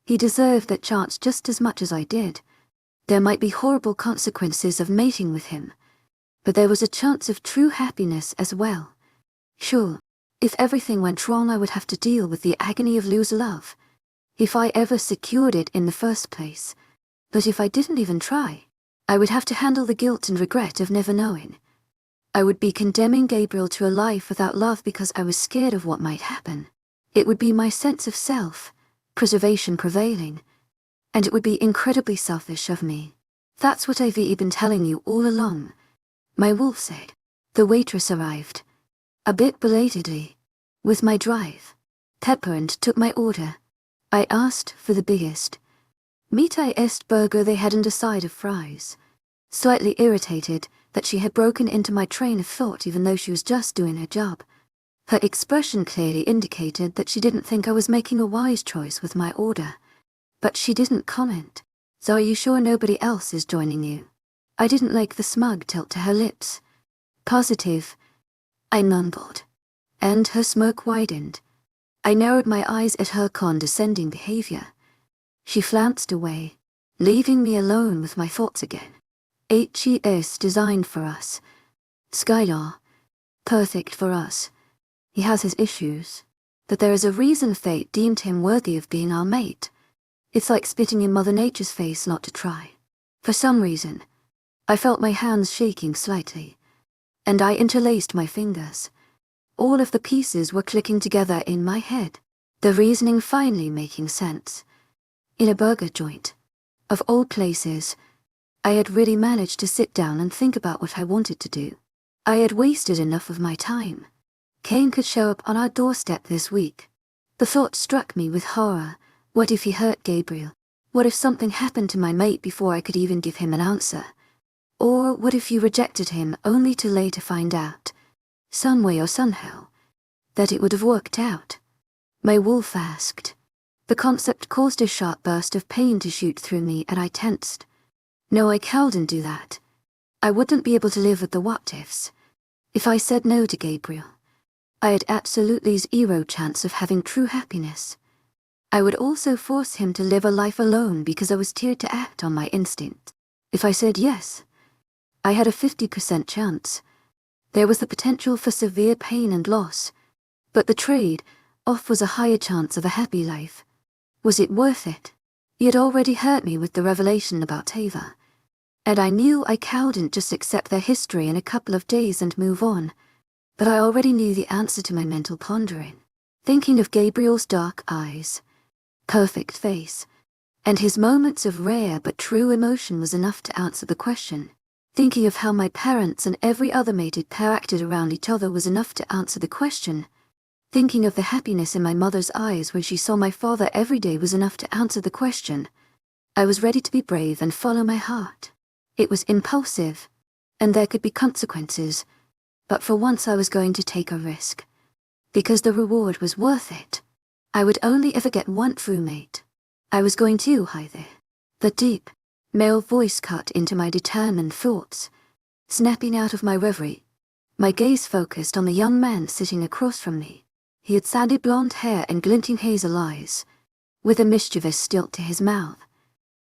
He deserved that chance just as much as I did. There might be horrible consequences of mating with him, but there was a chance of true happiness as well. Sure, if everything went wrong I would have to deal with the agony of lose love, if I ever secured it in the first place. But if I didn't even try, I would have to handle the guilt and regret of never knowing. I would be condemning Gabriel to a life without love because I was scared of what might happen. It would be my sense of self-preservation prevailing, and it would be incredibly selfish of me. That's what I've been telling you all along, my wolf said. The waitress arrived, a bit belatedly, with my drive pepper and took my order. I asked for the biggest meat-est burger they had and a side of fries, slightly irritated that she had broken into my train of thought even though she was just doing her job. Her expression clearly indicated that she didn't think I was making a wise choice with my order, but she didn't comment. So are you sure nobody else is joining you? I didn't like the smug tilt to her lips. Positive, I mumbled, and her smirk widened. I narrowed my eyes at her condescending behavior. She flounced away, leaving me alone with my thoughts again. HES designed for us. Skylar. Perfect for us. He has his issues, but there is a reason fate deemed him worthy of being our mate. It's like spitting in Mother Nature's face not to try. For some reason, I felt my hands shaking slightly, and I interlaced my fingers. All of the pieces were clicking together in my head, the reasoning finally making sense. In a burger joint, of all places, I had really managed to sit down and think about what I wanted to do. I had wasted enough of my time. Kane could show up on our doorstep this week, The thought struck me with horror. What if he hurt Gabriel? What if something happened to my mate before I could even give him an answer? Or what if you rejected him only to later find out, some way or somehow, that it would have worked out? My wolf asked. The concept caused a sharp burst of pain to shoot through me, and I tensed. No, I couldn't do that. I wouldn't be able to live with the what-ifs. If I said no to Gabriel, I had absolutely zero chance of having true happiness. I would also force him to live a life alone because I was teared to act on my instinct. If I said yes, I had a 50% chance. There was the potential for severe pain and loss, but the trade-off was a higher chance of a happy life. Was it worth it? He had already hurt me with the revelation about Tava, and I knew I couldn't just accept their history in a couple of days and move on. But I already knew the answer to my mental pondering. Thinking of Gabriel's dark eyes, perfect face, and his moments of rare but true emotion was enough to answer the question. Thinking of how my parents and every other mated pair acted around each other was enough to answer the question. Thinking of the happiness in my mother's eyes when she saw my father every day was enough to answer the question. I was ready to be brave and follow my heart. It was impulsive, and there could be consequences. But for once I was going to take a risk. Because the reward was worth it. I would only ever get one true mate. I was going to hide there. The deep, male voice cut into my determined thoughts. Snapping out of my reverie, my gaze focused on the young man sitting across from me. He had sandy blonde hair and glinting hazel eyes, with a mischievous stilt to his mouth.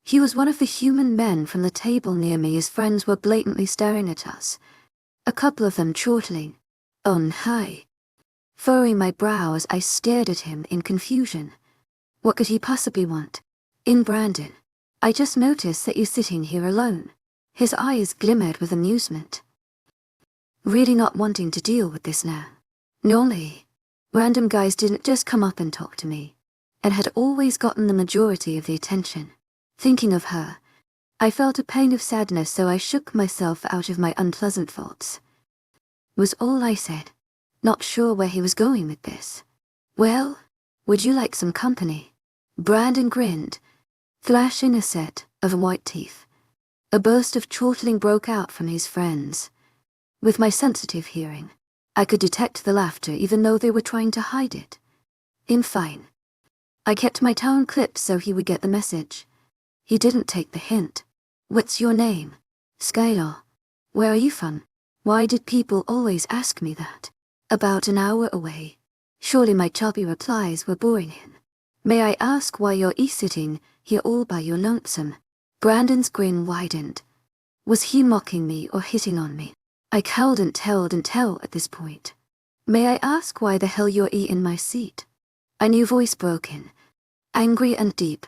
He was one of the human men from the table near me. His friends were blatantly staring at us. A couple of them chortling, "On high," furrowing my brow as I stared at him in confusion. What could he possibly want? In Brandon, I just noticed that you're sitting here alone. His eyes glimmered with amusement. Really not wanting to deal with this now. Normally, random guys didn't just come up and talk to me, and had always gotten the majority of the attention. Thinking of her, I felt a pain of sadness, so I shook myself out of my unpleasant thoughts. Was all I said, not sure where he was going with this. Well, would you like some company? Brandon grinned, flashing a set of white teeth. A burst of chortling broke out from his friends. With my sensitive hearing, I could detect the laughter even though they were trying to hide it. In fine. I kept my tone clipped so he would get the message. He didn't take the hint. What's your name? Skylar. Where are you from? Why did people always ask me that? About an hour away. Surely my choppy replies were boring him. May I ask why you're sitting here all by your lonesome? Brandon's grin widened. Was he mocking me or hitting on me? I couldn't tell at this point. May I ask why the hell you're in my seat? A new voice broke in, angry and deep,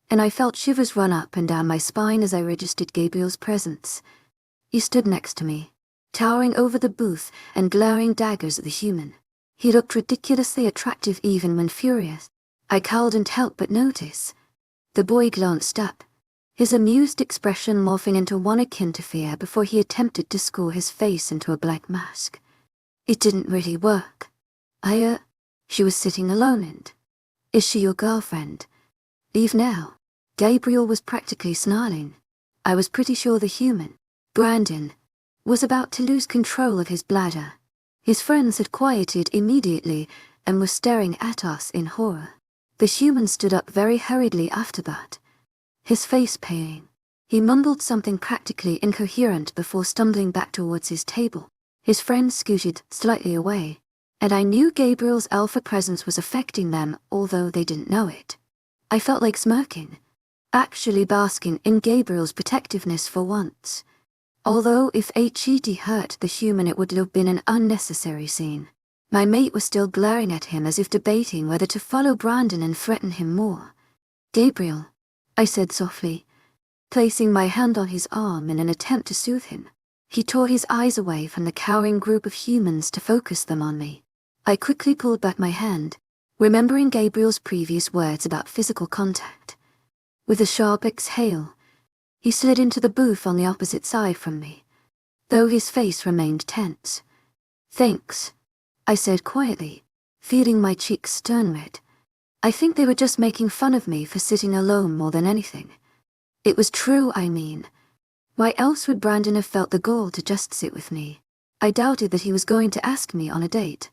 and I felt shivers run up and down my spine as I registered Gabriel's presence. He stood next to me, towering over the booth and glaring daggers at the human. He looked ridiculously attractive even when furious. I couldn't help but notice. The boy glanced up, his amused expression morphing into one akin to fear before he attempted to score his face into a black mask. It didn't really work. She was sitting alone and... Is she your girlfriend? Leave now. Gabriel was practically snarling. I was pretty sure the human, Brandon, was about to lose control of his bladder. His friends had quieted immediately and were staring at us in horror. The human stood up very hurriedly after that, his face paling. He mumbled something practically incoherent before stumbling back towards his table. His friends scooted slightly away, and I knew Gabriel's alpha presence was affecting them, although they didn't know it. I felt like smirking, actually basking in Gabriel's protectiveness for once. Although if HED hurt the human it would have been an unnecessary scene. My mate was still glaring at him as if debating whether to follow Brandon and threaten him more. Gabriel, I said softly, placing my hand on his arm in an attempt to soothe him. He tore his eyes away from the cowering group of humans to focus them on me. I quickly pulled back my hand, remembering Gabriel's previous words about physical contact. With a sharp exhale, he slid into the booth on the opposite side from me, though his face remained tense. Thanks, I said quietly, feeling my cheeks turn red. I think they were just making fun of me for sitting alone more than anything. It was true, I mean. Why else would Brandon have felt the gall to just sit with me? I doubted that he was going to ask me on a date.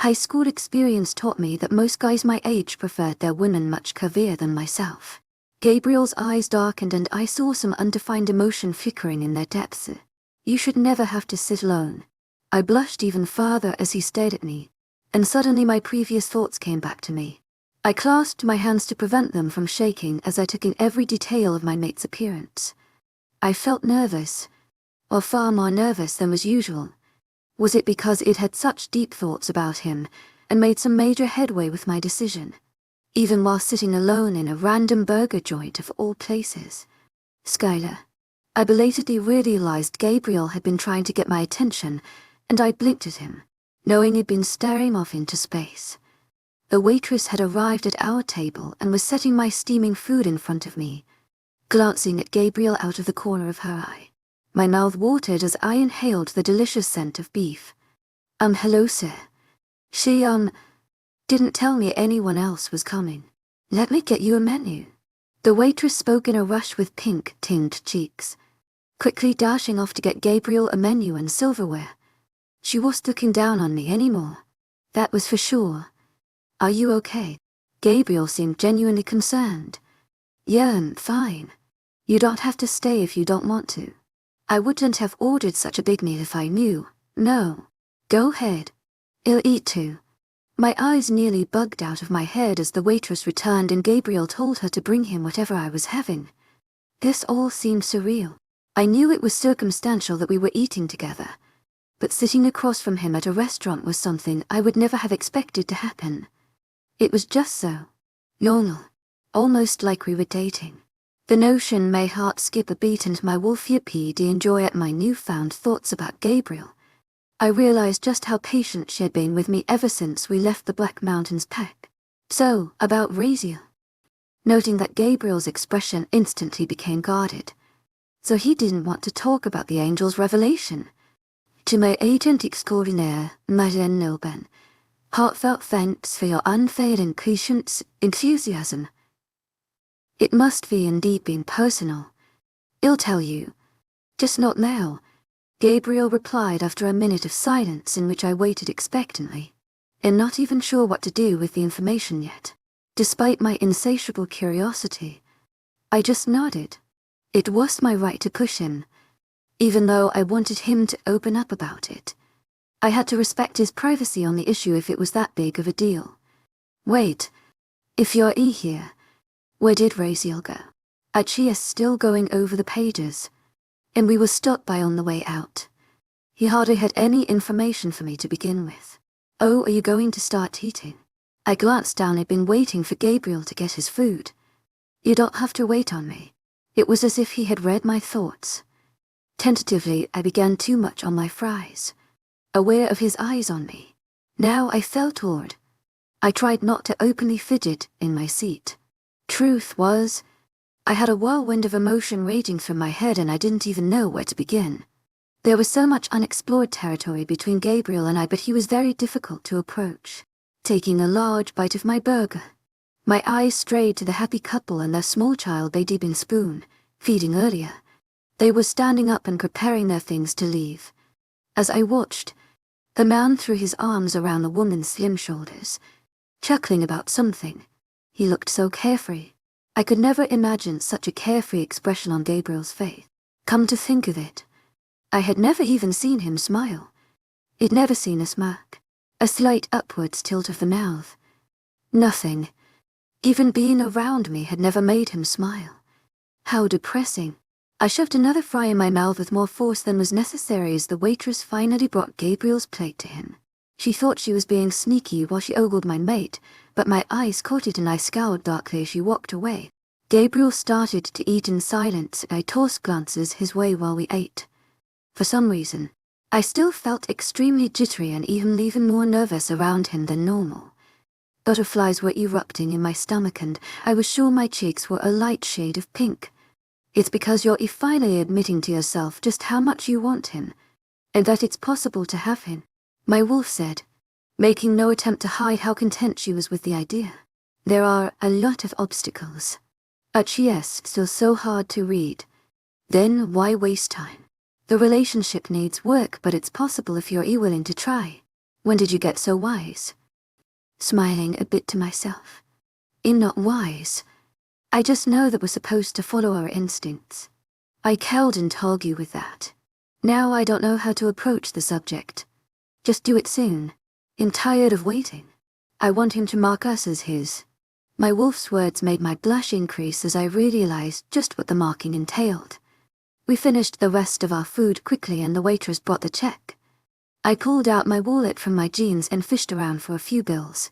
High school experience taught me that most guys my age preferred their women much curvier than myself. Gabriel's eyes darkened and I saw some undefined emotion flickering in their depths. You should never have to sit alone. I blushed even farther as he stared at me, and suddenly my previous thoughts came back to me. I clasped my hands to prevent them from shaking as I took in every detail of my mate's appearance. I felt nervous, or far more nervous than was usual. Was it because it had such deep thoughts about him and made some major headway with my decision? Even while sitting alone in a random burger joint of all places. Skylar. I belatedly realized Gabriel had been trying to get my attention, and I blinked at him, knowing he'd been staring off into space. A waitress had arrived at our table and was setting my steaming food in front of me, glancing at Gabriel out of the corner of her eye. My mouth watered as I inhaled the delicious scent of beef. Hello, sir. She, didn't tell me anyone else was coming. Let me get you a menu. The waitress spoke in a rush with pink-tinged cheeks, quickly dashing off to get Gabriel a menu and silverware. She wasn't looking down on me anymore. That was for sure. Are you okay? Gabriel seemed genuinely concerned. Yeah, I'm fine. You don't have to stay if you don't want to. I wouldn't have ordered such a big meal if I knew. No. Go ahead. I'll eat too. My eyes nearly bugged out of my head as the waitress returned and Gabriel told her to bring him whatever I was having. This all seemed surreal. I knew it was circumstantial that we were eating together, but sitting across from him at a restaurant was something I would never have expected to happen. It was just so normal, almost like we were dating. The notion made my heart skip a beat and my wolf yippee enjoy at my newfound thoughts about Gabriel. I realized just how patient she had been with me ever since we left the Black Mountains pack. So, about Raziel. Noting that Gabriel's expression instantly became guarded. So he didn't want to talk about the angel's revelation. To my agent extraordinaire, Madeleine Nilben, heartfelt thanks for your unfailing patience, enthusiasm. It must be indeed been personal. I'll tell you. Just not now, Gabriel replied after a minute of silence in which I waited expectantly, and not even sure what to do with the information yet. Despite my insatiable curiosity, I just nodded. It was my right to push him, even though I wanted him to open up about it. I had to respect his privacy on the issue if it was that big of a deal. Wait, if you're here, where did Raziel go? She is still going over the pages, and we were stopped by on the way out. He hardly had any information for me to begin with. Oh, are you going to start eating? I glanced down. I'd been waiting for Gabriel to get his food. You don't have to wait on me. It was as if he had read my thoughts. Tentatively, I began too much on my fries, aware of his eyes on me. Now I felt toward. I tried not to openly fidget in my seat. Truth was, I had a whirlwind of emotion raging through my head and I didn't even know where to begin. There was so much unexplored territory between Gabriel and I, but he was very difficult to approach. Taking a large bite of my burger, my eyes strayed to the happy couple and their small child they'd been spoon-feeding earlier. They were standing up and preparing their things to leave. As I watched, the man threw his arms around the woman's slim shoulders, chuckling about something. He looked so carefree. I could never imagine such a carefree expression on Gabriel's face. Come to think of it, I had never even seen him smile. I'd never seen a smirk, a slight upwards tilt of the mouth. Nothing, even being around me, had never made him smile. How depressing. I shoved another fry in my mouth with more force than was necessary as the waitress finally brought Gabriel's plate to him. She thought she was being sneaky while she ogled my mate, but my eyes caught it and I scowled darkly as she walked away. Gabriel started to eat in silence and I tossed glances his way while we ate. For some reason, I still felt extremely jittery and even more nervous around him than normal. Butterflies were erupting in my stomach and I was sure my cheeks were a light shade of pink. It's because you're finally admitting to yourself just how much you want him, and that it's possible to have him, my wolf said, making no attempt to hide how content she was with the idea. There are a lot of obstacles. Yes, still so hard to read. Then why waste time? The relationship needs work, but it's possible if you're willing to try. When did you get so wise? Smiling a bit to myself. I'm not wise. I just know that we're supposed to follow our instincts. I couldn't argue with that. Now I don't know how to approach the subject. Just do it soon. I'm tired of waiting. I want him to mark us as his. My wolf's words made my blush increase as I realized just what the marking entailed. We finished the rest of our food quickly and the waitress brought the check. I pulled out my wallet from my jeans and fished around for a few bills.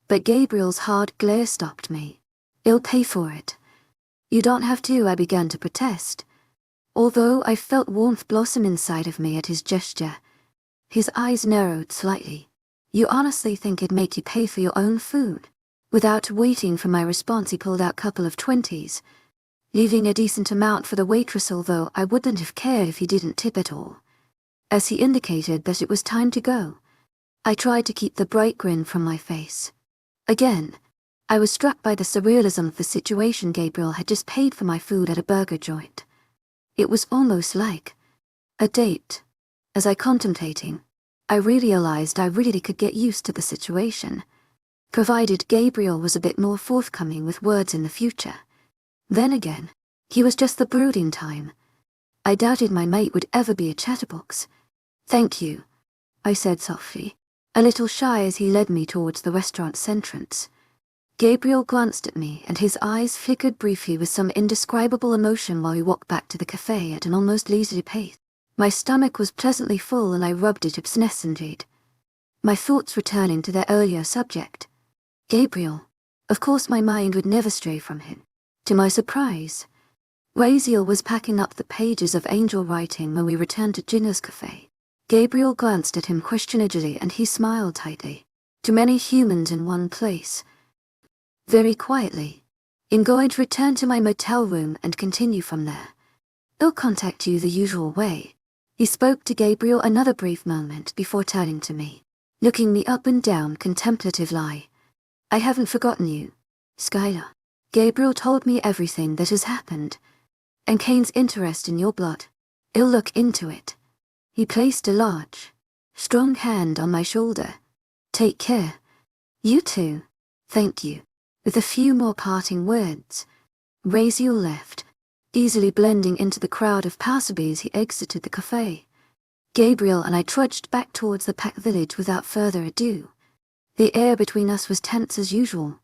But Gabriel's hard glare stopped me. I'll pay for it. You don't have to, I began to protest. Although I felt warmth blossom inside of me at his gesture. His eyes narrowed slightly. You honestly think it'd make you pay for your own food? Without waiting for my response, he pulled out a couple of 20s, leaving a decent amount for the waitress, although I wouldn't have cared if he didn't tip at all. As he indicated that it was time to go, I tried to keep the bright grin from my face. Again, I was struck by the surrealism of the situation. Gabriel had just paid for my food at a burger joint. It was almost like a date. As I contemplating, I realized I really could get used to the situation, provided Gabriel was a bit more forthcoming with words in the future. Then again, he was just the brooding time. I doubted my mate would ever be a chatterbox. Thank you, I said softly, a little shy as he led me towards the restaurant's entrance. Gabriel glanced at me and his eyes flickered briefly with some indescribable emotion while we walked back to the cafe at an almost leisurely pace. My stomach was pleasantly full and I rubbed it obsessively, my thoughts returning to their earlier subject. Gabriel. Of course my mind would never stray from him. To my surprise, Raziel was packing up the pages of angel writing when we returned to Ginna's cafe. Gabriel glanced at him questioningly and he smiled tightly. Too many humans in one place. Very quietly, I'm going to return to my motel room and continue from there. I'll contact you the usual way. He spoke to Gabriel another brief moment before turning to me, looking me up and down contemplatively. I haven't forgotten you, Skylar. Gabriel told me everything that has happened, and Kane's interest in your blood. I'll look into it. He placed a large, strong hand on my shoulder. Take care. You too. Thank you. With a few more parting words, Raziel left, easily blending into the crowd of passersby as he exited the cafe. Gabriel and I trudged back towards the packed village without further ado. The air between us was tense as usual,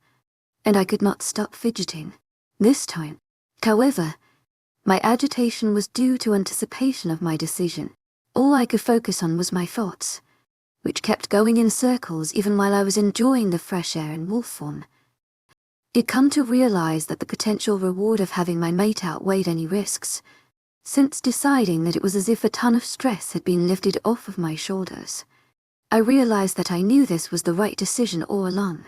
and I could not stop fidgeting. This time, however, my agitation was due to anticipation of my decision. All I could focus on was my thoughts, which kept going in circles even while I was enjoying the fresh air in wolf form. I'd come to realize that the potential reward of having my mate outweighed any risks, since deciding that it was as if a ton of stress had been lifted off of my shoulders. I realized that I knew this was the right decision all along.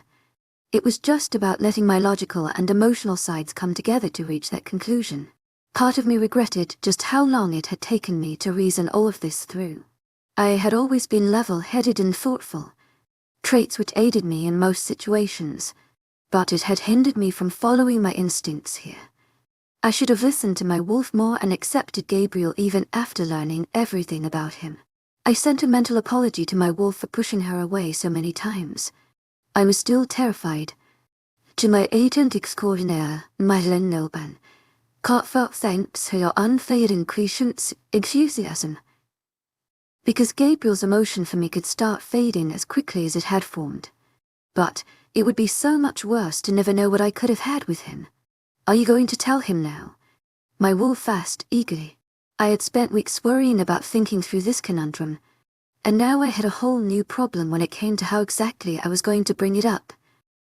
It was just about letting my logical and emotional sides come together to reach that conclusion. Part of me regretted just how long it had taken me to reason all of this through. I had always been level-headed and thoughtful, traits which aided me in most situations, but it had hindered me from following my instincts here. I should have listened to my wolf more and accepted Gabriel even after learning everything about him. I sent a mental apology to my wolf for pushing her away so many times. I was still terrified. To my agent extraordinaire, Madeleine Nilban, heartfelt thanks for your unfailing enthusiasm. Because Gabriel's emotion for me could start fading as quickly as it had formed. But it would be so much worse to never know what I could have had with him. Are you going to tell him now? My wolf asked eagerly. I had spent weeks worrying about thinking through this conundrum, and now I had a whole new problem when it came to how exactly I was going to bring it up.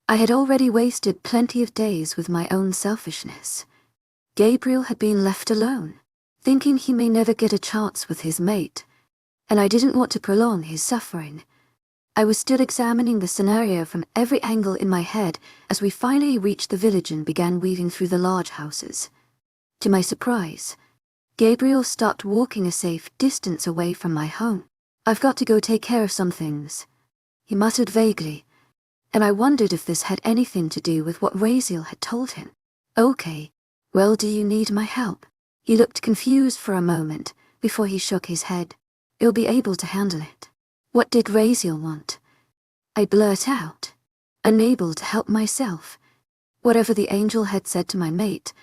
I had already wasted plenty of days with my own selfishness. Gabriel had been left alone, thinking he may never get a chance with his mate, and I didn't want to prolong his suffering. I was still examining the scenario from every angle in my head as we finally reached the village and began weaving through the large houses. To my surprise, Gabriel stopped walking a safe distance away from my home. I've got to go take care of some things, he muttered vaguely, and I wondered if this had anything to do with what Raziel had told him. Okay, well, do you need my help? He looked confused for a moment, before he shook his head. You'll be able to handle it. What did Raziel want? I blurt out, unable to help myself. Whatever the angel had said to my mate,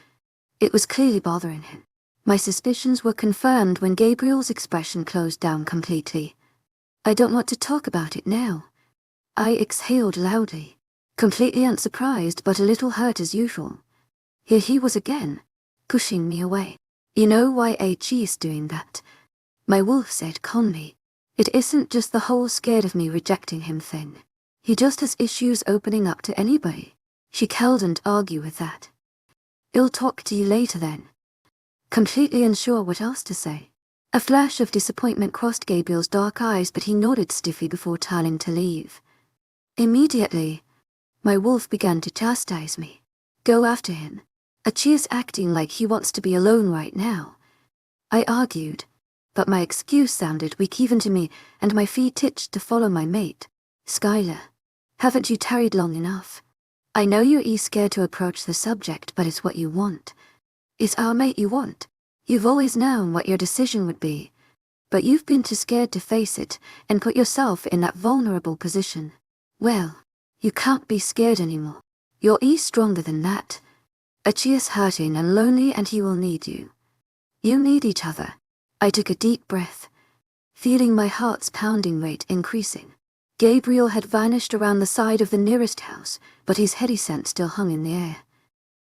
it was clearly bothering him. My suspicions were confirmed when Gabriel's expression closed down completely. I don't want to talk about it now. I exhaled loudly, completely unsurprised but a little hurt as usual. Here he was again, pushing me away. You know why AG's doing that? My wolf said calmly. It isn't just the whole scared of me rejecting him thing. He just has issues opening up to anybody. She couldn't argue with that. I'll talk to you later then. Completely unsure what else to say. A flash of disappointment crossed Gabriel's dark eyes, but he nodded stiffly before turning to leave. Immediately, my wolf began to chastise me. Go after him. Achi's acting like he wants to be alone right now. I argued, but my excuse sounded weak even to me, and my feet itched to follow my mate. Skylar, haven't you tarried long enough? I know you're scared to approach the subject, but it's what you want. It's our mate you want. You've always known what your decision would be, but you've been too scared to face it and put yourself in that vulnerable position. Well, you can't be scared anymore. You're stronger than that. Achi is hurting and lonely, and he will need you. You need each other. I took a deep breath, feeling my heart's pounding rate increasing. Gabriel had vanished around the side of the nearest house, but his heady scent still hung in the air.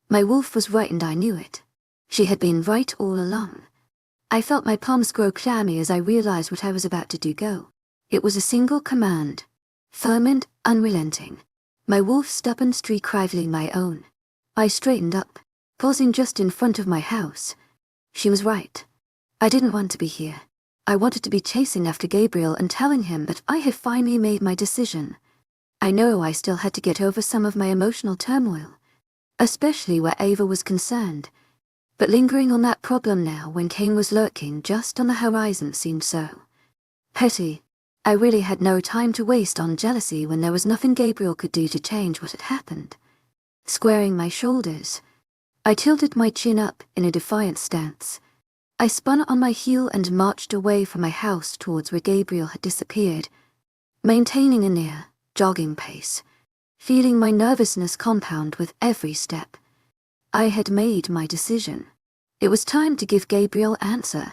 My wolf was right, and I knew it. She had been right all along. I felt my palms grow clammy as I realized what I was about to do go. It was a single command, firm and unrelenting. My wolf's stubborn streak rivaling my own. I straightened up, pausing just in front of my house. She was right. I didn't want to be here. I wanted to be chasing after Gabriel and telling him that I had finally made my decision. I know I still had to get over some of my emotional turmoil, especially where Ava was concerned. But lingering on that problem now when Cain was lurking just on the horizon seemed so petty. I really had no time to waste on jealousy when there was nothing Gabriel could do to change what had happened. Squaring my shoulders, I tilted my chin up in a defiant stance. I spun on my heel and marched away from my house towards where Gabriel had disappeared, maintaining a near, jogging pace, feeling my nervousness compound with every step. I had made my decision. It was time to give Gabriel an answer.